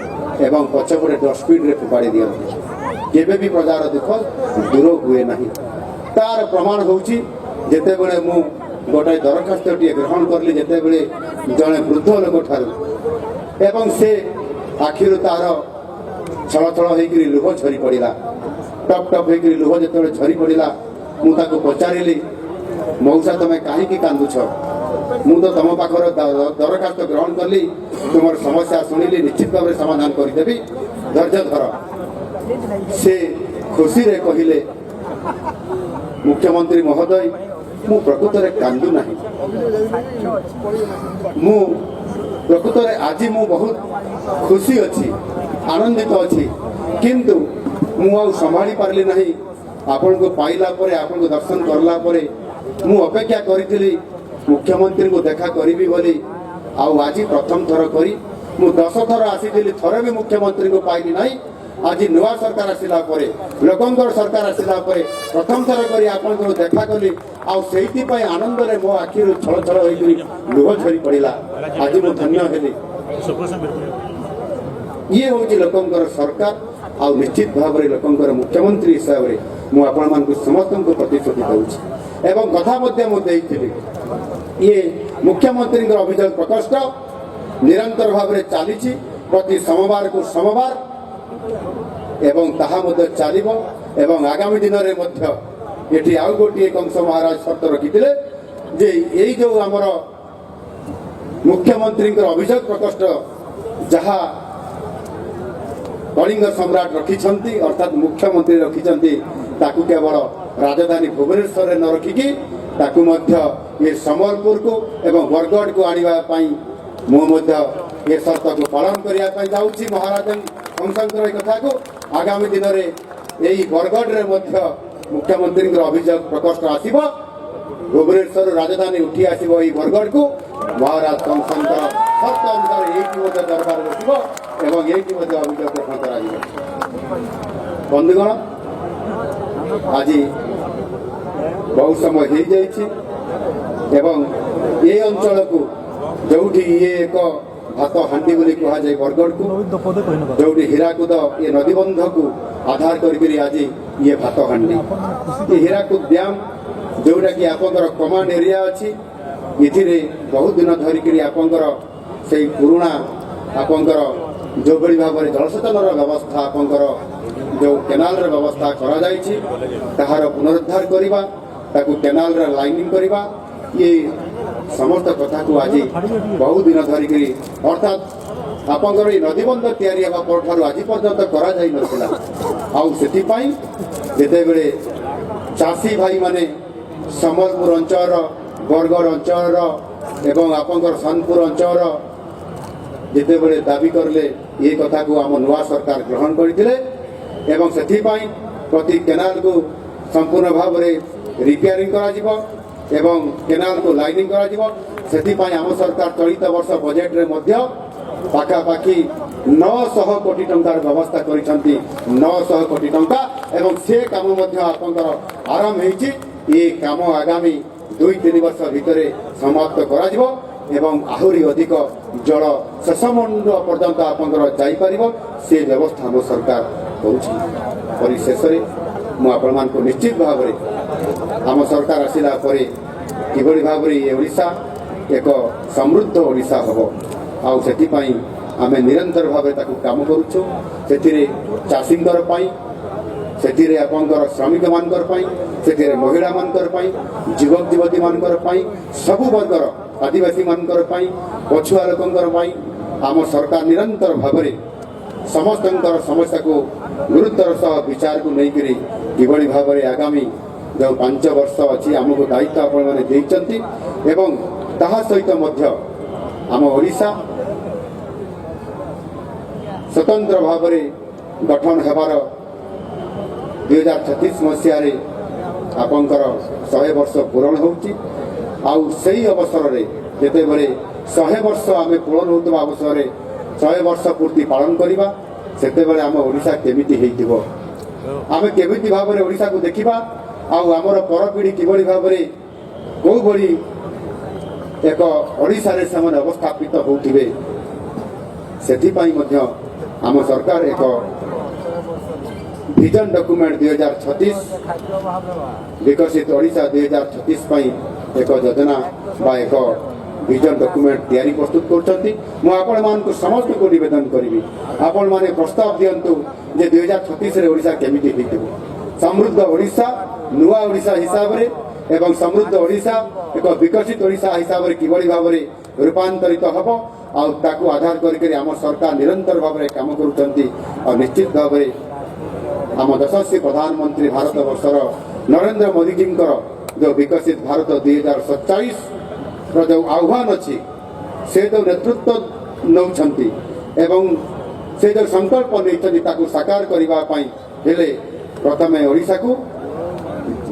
ଏବଂ ପଛପଟେ ଡଷ୍ଟବିନ୍ରେ ଫୋପାଡ଼ି ଦିଅନ୍ତି କେବେ ବି ପ୍ରଜାର ଦୁଃଖ ଦୂର ହୁଏ ନାହିଁ ତାର ପ୍ରମାଣ ହେଉଛି ଯେତେବେଳେ ମୁଁ ଗୋଟାଏ ଦରଖାସ୍ତଟିଏ ଗ୍ରହଣ କଲି ଯେତେବେଳେ ଜଣେ ବୃଦ୍ଧ ଲୋକଠାରୁ ଏବଂ ସେ ଆଖିରୁ ତାର ଛଳ ଛଳ ହେଇକରି ଲୁହ ଝରି ପଡ଼ିଲା ଟପ୍ ଟପ୍ ହେଇକରି ଲୁହ ଯେତେବେଳେ ଝରି ପଡ଼ିଲା ମୁଁ ତାକୁ ପଚାରିଲି ମଉସା ତମେ କାହିଁକି କାନ୍ଦୁଛ ମୁଁ ତ ତମ ପାଖରେ ଦରଖାସ୍ତ ଗ୍ରହଣ କଲି ତୁମର ସମସ୍ୟା ଶୁଣିଲି ନିଶ୍ଚିତ ଭାବରେ ସମାଧାନ କରିଦେବି ଧୈର୍ଯ୍ୟ ଧର ସେ ଖୁସିରେ କହିଲେ ମୁଖ୍ୟମନ୍ତ୍ରୀ ମହୋଦୟ ମୁଁ ପ୍ରକୃତରେ କାନ୍ଦୁ ନାହିଁ ମୁଁ ପ୍ରକୃତରେ ଆଜି ମୁଁ ବହୁତ ଖୁସି ଅଛି ଆନନ୍ଦିତ ଅଛି କିନ୍ତୁ ମୁଁ ଆଉ ସମ୍ଭାଳି ପାରିଲି ନାହିଁ ଆପଣଙ୍କୁ ପାଇଲା ପରେ ଆପଣଙ୍କୁ ଦର୍ଶନ କଲା ପରେ ମୁଁ ଅପେକ୍ଷା କରିଥିଲି ମୁଖ୍ୟମନ୍ତ୍ରୀଙ୍କୁ ଦେଖା କରିବି ବୋଲି ଆଉ ଆଜି ପ୍ରଥମ ଥର କରି ମୁଁ 10 ଥର ଆସିଥିଲି ଥରେ ବି ମୁଖ୍ୟମନ୍ତ୍ରୀଙ୍କୁ ପାଇଲି ନାହିଁ ଆଜି ନୂଆ ସରକାର ଆସିଲା ପରେ ଲୋକଙ୍କର ସରକାର ଆସିଲା ପରେ ପ୍ରଥମ ଥର କରି ଆପଣଙ୍କୁ ଦେଖା କଲି ଆଉ ସେଇଥିପାଇଁ ଆନନ୍ଦରେ ମୋ ଆଖିରୁ ଛଳ ଛଳ ହୋଇକରି ଲୁହ ଝରି ପଡ଼ିଲା ଆଜି ମୁଁ ଧନ୍ୟ ହେଲି ଇଏ ହେଉଛି ଲୋକଙ୍କର ସରକାର ଆଉ ନିଶ୍ଚିତ ଭାବରେ ଲୋକଙ୍କର ମୁଖ୍ୟମନ୍ତ୍ରୀ ହିସାବରେ ମୁଁ ଆପଣମାନଙ୍କୁ ସମସ୍ତଙ୍କୁ ପ୍ରତିଶ୍ରୁତି ଦେଉଛି ଏବଂ କଥା ମଧ୍ୟ ମୁଁ ଦେଇଥିଲି ଇଏ ମୁଖ୍ୟମନ୍ତ୍ରୀଙ୍କର ଅଭିଯୋଗ ପ୍ରକୋଷ୍ଠ ନିରନ୍ତର ଭାବରେ ଚାଲିଛି ପ୍ରତି ସୋମବାରକୁ ସୋମବାର ଏବଂ ତାହା ମଧ୍ୟ ଚାଲିବ ଏବଂ ଆଗାମୀ ଦିନରେ ମଧ୍ୟ ଏଠି ଆଉ ଗୋଟିଏ କଂସ ମହାରାଜ ସର୍ତ୍ତ ରଖିଥିଲେ ଯେ ଏଇ ଯେଉଁ ଆମର ମୁଖ୍ୟମନ୍ତ୍ରୀଙ୍କର ଅଭିଯୋଗ ପ୍ରକୋଷ୍ଠ ଯାହା କଳିଙ୍ଗ ସମ୍ରାଟ ରଖିଛନ୍ତି ଅର୍ଥାତ୍ ମୁଖ୍ୟମନ୍ତ୍ରୀ ରଖିଛନ୍ତି ତାକୁ କେବଳ ରାଜଧାନୀ ଭୁବନେଶ୍ୱରରେ ନ ରଖିକି ତାକୁ ମଧ୍ୟ ଏ ସମ୍ବଲପୁରକୁ ଏବଂ ବରଗଡ଼କୁ ଆଣିବା ପାଇଁ ମୁଁ ମଧ୍ୟ ଏ ସର୍ତ୍ତକୁ ପାଳନ କରିବା ପାଇଁ ଯାଉଛି ମହାରାଜ କଂସଙ୍କର ଏ କଥାକୁ ଆଗାମୀ ଦିନରେ ଏହି ବରଗଡ଼ରେ ମଧ୍ୟ ମୁଖ୍ୟମନ୍ତ୍ରୀଙ୍କର ଅଭିଯୋଗ ପ୍ରକୋଷ୍ଠ ଆସିବ ଭୁବନେଶ୍ୱରରୁ ରାଜଧାନୀ ଉଠି ଆସିବ ଏହି ବରଗଡ଼କୁ ମହାରାଜ କଂସଙ୍କର ସର୍ତ୍ତ ଅନୁସାରେ ଏଇଠି ମଧ୍ୟ ଦରବାର ବସିବ ଏବଂ ଏଇଠି ମଧ୍ୟ ଅଭିଯୋଗ ଗ୍ରହଣ କରାଯିବ ବନ୍ଧୁଗଣ ଆଜି ବହୁ ସମୟ ହେଇଯାଇଛି ଏବଂ ଏ ଅଞ୍ଚଳକୁ ଯେଉଁଠି ଇଏ ଏକ ଭାତ ହାଣ୍ଡି ବୋଲି କୁହାଯାଏ ବରଗଡ଼କୁ ଯେଉଁଠି ହୀରାକୁଦ ଏ ନଦୀବନ୍ଧକୁ ଆଧାର କରିକିରି ଆଜି ଇଏ ଭାତ ହାଣ୍ଡି ଏ ହୀରାକୁଦ ଡ୍ୟାମ୍ ଯେଉଁଟାକି ଆପଣଙ୍କର କମାଣ୍ଡ ଏରିଆ ଅଛି ଏଥିରେ ବହୁତ ଦିନ ଧରିକିରି ଆପଣଙ୍କର ସେଇ ପୁରୁଣା ଆପଣଙ୍କର ଯେଉଁଭଳି ଭାବରେ ଜଳସେଚନର ବ୍ୟବସ୍ଥା ଆପଣଙ୍କର ଯେଉଁ କେନାଲର ବ୍ୟବସ୍ଥା କରାଯାଇଛି ତାହାର ପୁନରୁଦ୍ଧାର କରିବା ତାକୁ କେନାଲର ଲାଇନିଂ କରିବା ଇଏ ସମସ୍ତ କଥାକୁ ଆଜି ବହୁ ଦିନ ଧରିକିରି ଅର୍ଥାତ୍ ଆପଣଙ୍କର ଏଇ ନଦୀବନ୍ଧ ତିଆରି ହେବା ପରଠାରୁ ଆଜି ପର୍ଯ୍ୟନ୍ତ କରାଯାଇନଥିଲା ଆଉ ସେଥିପାଇଁ ଯେତେବେଳେ ଚାଷୀ ଭାଇମାନେ ସମ୍ବଲପୁର ଅଞ୍ଚଳର ବରଗଡ଼ ଅଞ୍ଚଳର ଏବଂ ଆପଣଙ୍କର ସୋନପୁର ଅଞ୍ଚଳର ଯେତେବେଳେ ଦାବି କରିଲେ ଏ କଥାକୁ ଆମ ନୂଆ ସରକାର ଗ୍ରହଣ କରିଥିଲେ ଏବଂ ସେଥିପାଇଁ ପ୍ରତି କେନାଲକୁ ସମ୍ପୂର୍ଣ୍ଣ ଭାବରେ ରିପେୟାରିଂ କରାଯିବ ଏବଂ କେନାଲକୁ ଲାଇନିଂ କରାଯିବ। ସେଥିପାଇଁ ଆମ ସରକାର ଚଳିତ ବର୍ଷ ବଜେଟରେ ମଧ୍ୟ ପାଖାପାଖି 900 କୋଟି ଟଙ୍କାର ବ୍ୟବସ୍ଥା କରିଛନ୍ତି। 900 କୋଟି ଟଙ୍କା ଏବଂ ସେ କାମ ମଧ୍ୟ ଆପଣଙ୍କର ଆରମ୍ଭ ହୋଇଛି। ଏ କାମ ଆଗାମୀ 2-3 ବର୍ଷ ଭିତରେ ସମାପ୍ତ କରାଯିବ ଏବଂ ଆହୁରି ଅଧିକ ଜଳ ଶେଷ ମୁଣ୍ଡ ପର୍ଯ୍ୟନ୍ତ ଆପଣଙ୍କର ଯାଇପାରିବ ସେ ବ୍ୟବସ୍ଥା ଆମ ସରକାର କରୁଛି। ପରିଶେଷରେ ମୁଁ ଆପଣମାନଙ୍କୁ ନିଶ୍ଚିତ ଭାବରେ ଆମ ସରକାର ଆସିଲା ପରେ କିଭଳି ଭାବରେ ଏ ଓଡ଼ିଶା ଏକ ସମୃଦ୍ଧ ଓଡ଼ିଶା ହେବ ଆଉ ସେଥିପାଇଁ ଆମେ ନିରନ୍ତର ଭାବେ ତାକୁ କାମ କରୁଛୁ। ସେଥିରେ ଚାଷୀଙ୍କର ପାଇଁ, ସେଥିରେ ଆପଣଙ୍କର ଶ୍ରମିକମାନଙ୍କର ପାଇଁ, ସେଥିରେ ମହିଳାମାନଙ୍କର ପାଇଁ, ଯୁବକ ଯୁବତୀମାନଙ୍କର ପାଇଁ, ସବୁ ବର୍ଗର ଆଦିବାସୀମାନଙ୍କର ପାଇଁ, ପଛୁଆ ଲୋକଙ୍କର ପାଇଁ ଆମ ସରକାର ନିରନ୍ତର ଭାବରେ ସମସ୍ତଙ୍କର ସମସ୍ୟାକୁ ଗୁରୁତ୍ୱର ସହ ବିଚାରକୁ ନେଇକରି କିଭଳି ଭାବରେ ଆଗାମୀ ଯେଉଁ 5 ବର୍ଷ ଅଛି ଆମକୁ ଦାୟିତ୍ୱ ଆପଣମାନେ ଦେଇଛନ୍ତି ଏବଂ ତାହା ସହିତ ମଧ୍ୟ ଆମ ଓଡ଼ିଶା ସ୍ୱତନ୍ତ୍ର ଭାବରେ ଗଠନ ହେବାର 2036 ମସିହାରେ ଆପଣଙ୍କର 100 ବର୍ଷ ପୂରଣ ହେଉଛି। ଆଉ ସେହି ଅବସରରେ ଯେତେବେଳେ 100 ବର୍ଷ ଆମେ ପୂରଣ ହେଉଥିବା ଅବସରରେ 100 ବର୍ଷ ପୂର୍ତ୍ତି ପାଳନ କରିବା ସେତେବେଳେ ଆମ ଓଡ଼ିଶା କେମିତି ହେଇଥିବ, ଆମେ କେମିତି ଭାବରେ ଓଡ଼ିଶାକୁ ଦେଖିବା ଆଉ ଆମର ପରପିଢ଼ି କିଭଳି ଭାବରେ କେଉଁଭଳି ଏକ ଓଡ଼ିଶାରେ ସେମାନେ ଅବସ୍ଥାପିତ ହେଉଥିବେ ସେଥିପାଇଁ ମଧ୍ୟ ଆମ ସରକାର ଏକ ଭିଜନ ଡକ୍ୟୁମେଣ୍ଟ 2036 ବିକଶିତ ଓଡ଼ିଶା 2036 ପାଇଁ ଏକ ଯୋଜନା ବା ଏକ ଭିଜନ ଡକ୍ୟୁମେଣ୍ଟ ତିଆରି ପ୍ରସ୍ତୁତ କରୁଛନ୍ତି। ମୁଁ ଆପଣମାନଙ୍କୁ ସମସ୍ତଙ୍କୁ ନିବେଦନ କରିବି ଆପଣମାନେ ପ୍ରସ୍ତାବ ଦିଅନ୍ତୁ ଯେ 2036ରେ ଓଡ଼ିଶା କେମିତି ହେଇଥିବ। ସମୃଦ୍ଧ ଓଡ଼ିଶା ନୂଆ ଓଡ଼ିଶା ହିସାବରେ ଏବଂ ସମୃଦ୍ଧ ଓଡ଼ିଶା ଏକ ବିକଶିତ ଓଡ଼ିଶା ହିସାବରେ କିଭଳି ଭାବରେ ରୂପାନ୍ତରିତ ହେବ ଆଉ ତାକୁ ଆଧାର କରିକରି ଆମ ସରକାର ନିରନ୍ତର ଭାବରେ କାମ କରୁଛନ୍ତି। ଆଉ ନିଶ୍ଚିତ ଭାବରେ ଆମ ଯଶସ୍ୱୀ ପ୍ରଧାନମନ୍ତ୍ରୀ ଭାରତ ବର୍ଷର ନରେନ୍ଦ୍ର ମୋଦିଜୀଙ୍କର ଯେଉଁ ବିକଶିତ ଭାରତ 2047ର ଯେଉଁ ଆହ୍ୱାନ ଅଛି ସେ ଯେଉଁ ନେତୃତ୍ୱ ନେଉଛନ୍ତି ଏବଂ ସେ ଯେଉଁ ସଂକଳ୍ପ ନେଇଛନ୍ତି ତାକୁ ସାକାର କରିବା ପାଇଁ ହେଲେ ପ୍ରଥମେ ଓଡ଼ିଶାକୁ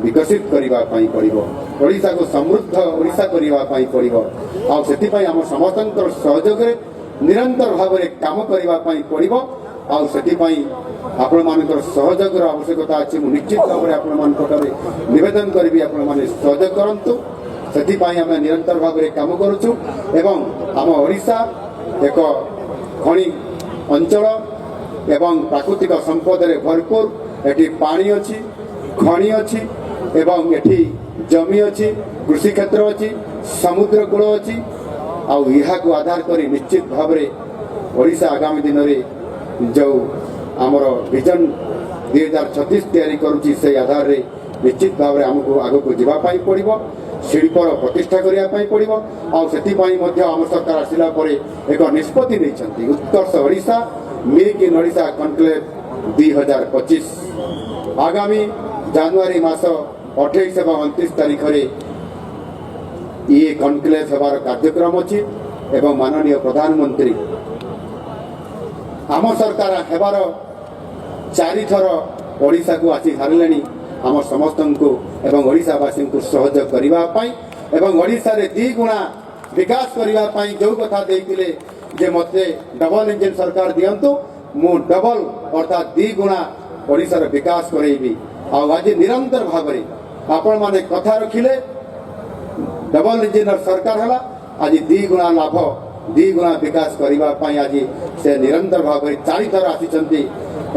ବିକଶିତ କରିବା ପାଇଁ ପଡ଼ିବ, ଓଡ଼ିଶାକୁ ସମୃଦ୍ଧ ଓଡ଼ିଶା କରିବା ପାଇଁ ପଡ଼ିବ। ଆଉ ସେଥିପାଇଁ ଆମ ସମସ୍ତଙ୍କର ସହଯୋଗରେ ନିରନ୍ତର ଭାବରେ କାମ କରିବା ପାଇଁ ପଡ଼ିବ। ଆଉ ସେଥିପାଇଁ ଆପଣମାନଙ୍କର ସହଯୋଗର ଆବଶ୍ୟକତା ଅଛି। ମୁଁ ନିଶ୍ଚିତ ଭାବରେ ଆପଣମାନଙ୍କଠାରେ ନିବେଦନ କରିବି ଆପଣମାନେ ସହଯୋଗ କରନ୍ତୁ। ସେଥିପାଇଁ ଆମେ ନିରନ୍ତର ଭାବରେ କାମ କରୁଛୁ ଏବଂ ଆମ ଓଡ଼ିଶା ଏକ ଖଣି ଅଞ୍ଚଳ ଏବଂ ପ୍ରାକୃତିକ ସମ୍ପଦରେ ଭରପୁର। ଏଠି ପାଣି ଅଛି, ଖଣି ଅଛି ଏବଂ ଏଠି ଜମି ଅଛି, କୃଷି କ୍ଷେତ୍ର ଅଛି, ସମୁଦ୍ର କୂଳ ଅଛି। ଆଉ ଏହାକୁ ଆଧାର କରି ନିଶ୍ଚିତ ଭାବରେ ଓଡ଼ିଶା ଆଗାମୀ ଦିନରେ ଯେଉଁ ଆମର ଭିଜନ 2036 ତିଆରି କରୁଛି ସେହି ଆଧାରରେ ନିଶ୍ଚିତ ଭାବରେ ଆମକୁ ଆଗକୁ ଯିବା ପାଇଁ ପଡ଼ିବ, ଶିଳ୍ପର ପ୍ରତିଷ୍ଠା କରିବା ପାଇଁ ପଡ଼ିବ। ଆଉ ସେଥିପାଇଁ ମଧ୍ୟ ଆମ ସରକାର ଆସିଲା ପରେ ଏକ ନିଷ୍ପତ୍ତି ନେଇଛନ୍ତି Utkarsh Odisha make in Odisha conclave 2025। ଆଗାମୀ ଜାନୁଆରୀ ମାସ 28 ଏବଂ 29 ତାରିଖରେ ଇଏ କନକ୍ଲେଭ୍ ହେବାର କାର୍ଯ୍ୟକ୍ରମ ଅଛି ଏବଂ ମାନନୀୟ ପ୍ରଧାନମନ୍ତ୍ରୀ ଆମ ସରକାର ହେବାର 4 ଥର ଓଡ଼ିଶାକୁ ଆସି ସାରିଲେଣି ଆମ ସମସ୍ତଙ୍କୁ ଏବଂ ଓଡ଼ିଶାବାସୀଙ୍କୁ ସହଯୋଗ କରିବା ପାଇଁ ଏବଂ ଓଡ଼ିଶାରେ 2 ଗୁଣା ବିକାଶ କରିବା ପାଇଁ ଯେଉଁ କଥା ଦେଇଥିଲେ ଯେ ମୋତେ ଡବଲ ଇଞ୍ଜିନ ସରକାର ଦିଅନ୍ତୁ, ମୁଁ ଡବଲ ଅର୍ଥାତ୍ 2 ଗୁଣା ଓଡ଼ିଶାର ବିକାଶ କରାଇବି। ଆଉ ଆଜି ନିରନ୍ତର ଭାବରେ ଆପଣମାନେ କଥା ରଖିଲେ ଡବଲ ଇଞ୍ଜିନର ସରକାର ହେଲା। ଆଜି 2 ଗୁଣା ଲାଭ 2 ଗୁଣା ବିକାଶ କରିବା ପାଇଁ ଆଜି ସେ ନିରନ୍ତର ଭାବରେ 4 ଥର ଆସିଛନ୍ତି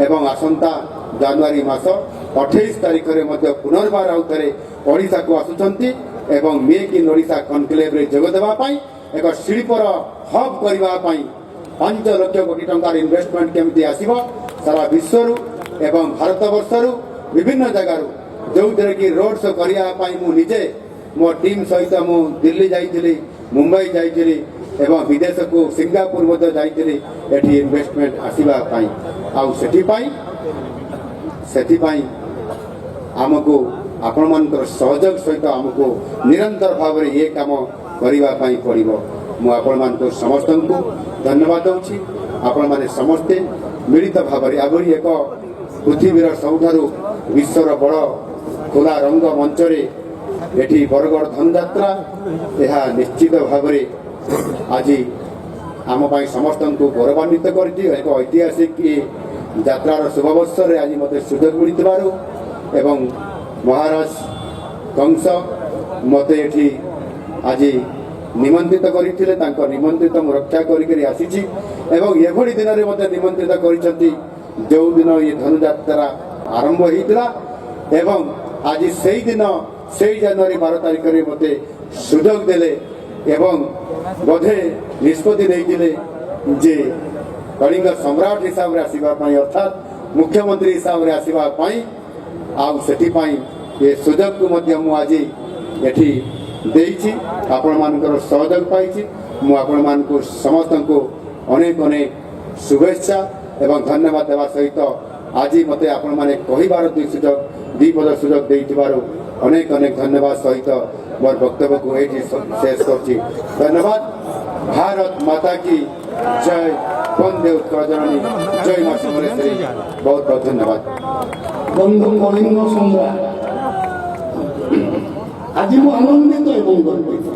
ଏବଂ ଆସନ୍ତା ଜାନୁଆରୀ ମାସ 28 ତାରିଖରେ ମଧ୍ୟ ପୁନର୍ବାର ଆଉ ଥରେ ଓଡ଼ିଶାକୁ ଆସୁଛନ୍ତି ଏବଂ ମେକ୍ ଇନ୍ ଓଡ଼ିଶା କନକ୍ଲେଭ୍ରେ ଯୋଗ ଦେବା ପାଇଁ ଏକ ଶିଳ୍ପର ହବ୍ କରିବା ପାଇଁ 5 ଲକ୍ଷ କୋଟି ଟଙ୍କାର ଇନଭେଷ୍ଟମେଣ୍ଟ କେମିତି ଆସିବ ସାରା ବିଶ୍ୱରୁ ଏବଂ ଭାରତବର୍ଷରୁ ବିଭିନ୍ନ ଜାଗାରୁ, ଯେଉଁଥିରେ କି ରୋଡ୍ ଶୋ କରିବା ପାଇଁ ମୁଁ ନିଜେ ମୋ ଟିମ୍ ସହିତ ମୁଁ ଦିଲ୍ଲୀ ଯାଇଥିଲି, ମୁମ୍ବାଇ ଯାଇଥିଲି ଏବଂ ବିଦେଶକୁ ସିଙ୍ଗାପୁର ମଧ୍ୟ ଯାଇଥିଲି ଏଠି ଇନଭେଷ୍ଟମେଣ୍ଟ ଆସିବା ପାଇଁ। ଆଉ ସେଥିପାଇଁ ଆମକୁ ଆପଣମାନଙ୍କର ସହଯୋଗ ସହିତ ଆମକୁ ନିରନ୍ତର ଭାବରେ ଏ କାମ କରିବା ପାଇଁ ପଡ଼ିବ। ମୁଁ ଆପଣମାନଙ୍କୁ ସମସ୍ତଙ୍କୁ ଧନ୍ୟବାଦ ଦେଉଛି। ଆପଣମାନେ ସମସ୍ତେ ମିଳିତ ଭାବରେ ଏଭଳି ଏକ ପୃଥିବୀର ସବୁଠାରୁ ବିଶ୍ୱର ବଡ଼ ଖୋଲା ରଙ୍ଗ ମଞ୍ଚରେ ଏଠି ବରଗଡ଼ ଧନୁଯାତ୍ରା ଏହା ନିଶ୍ଚିତ ଭାବରେ ଆଜି ଆମ ପାଇଁ ସମସ୍ତଙ୍କୁ ଗୌରବାନ୍ୱିତ କରିଛି। ଏକ ଐତିହାସିକ ଯାତ୍ରାର ଶୁଭାବସରରେ ଆଜି ମୋତେ ସୁଯୋଗ ମିଳିଥିବାରୁ ଏବଂ ମହାରାଜ କଂସ ମୋତେ ଏଠି ଆଜି ନିମନ୍ତ୍ରିତ କରିଥିଲେ, ତାଙ୍କ ନିମନ୍ତ୍ରିତ ମୁଁ ରକ୍ଷା କରିକରି ଆସିଛି ଏବଂ ଏଭଳି ଦିନରେ ମୋତେ ନିମନ୍ତ୍ରିତ କରିଛନ୍ତି ଯେଉଁଦିନ ଏ ଧନୁଯାତ୍ରା ଆରମ୍ଭ ହୋଇଥିଲା ଏବଂ ଆଜି ସେଇଦିନ ସେଇ ଜାନୁଆରୀ 12 ତାରିଖରେ ମୋତେ ସୁଯୋଗ ଦେଲେ ଏବଂ ବୋଧେ ନିଷ୍ପତ୍ତି ନେଇଥିଲେ ଯେ କଳିଙ୍ଗ ସମ୍ରାଟ ହିସାବରେ ଆସିବା ପାଇଁ ଅର୍ଥାତ୍ ମୁଖ୍ୟମନ୍ତ୍ରୀ ହିସାବରେ ଆସିବା ପାଇଁ। ଆଉ ସେଥିପାଇଁ ଏ ସୁଯୋଗକୁ ମଧ୍ୟ ମୁଁ ଆଜି ଏଠି ଦେଇଛି, ଆପଣମାନଙ୍କର ସହଯୋଗ ପାଇଛି। ମୁଁ ଆପଣମାନଙ୍କୁ ସମସ୍ତଙ୍କୁ ଅନେକ ଅନେକ ଶୁଭେଚ୍ଛା ଏବଂ ଧନ୍ୟବାଦ ଦେବା ସହିତ ଆଜି ମୋତେ ଆପଣମାନେ କହିବାର ଦୁଇ ପଦ ସୁଯୋଗ ଦେଇଥିବାରୁ ଅନେକ ଅନେକ ଧନ୍ୟବାଦ ସହିତ ମୋର ବକ୍ତବ୍ୟକୁ ଏଇଠି ଶେଷ କରୁଛି। ଧନ୍ୟବାଦ। ଭାରତ ମାତା କି ଜୟ, ବନ୍ଦେ ଉତ୍କଳ ଜନନୀ, ଜୟ ମା ସମଲେଶ୍ୱରୀ। ବହୁତ ବହୁତ ଧନ୍ୟବାଦ। ବନ୍ଧୁ କଳିଙ୍ଗ ସମ୍ରାଟ, ଆଜି ମୁଁ ଆନନ୍ଦିତ ଏବଂ ଗର୍ବିତ।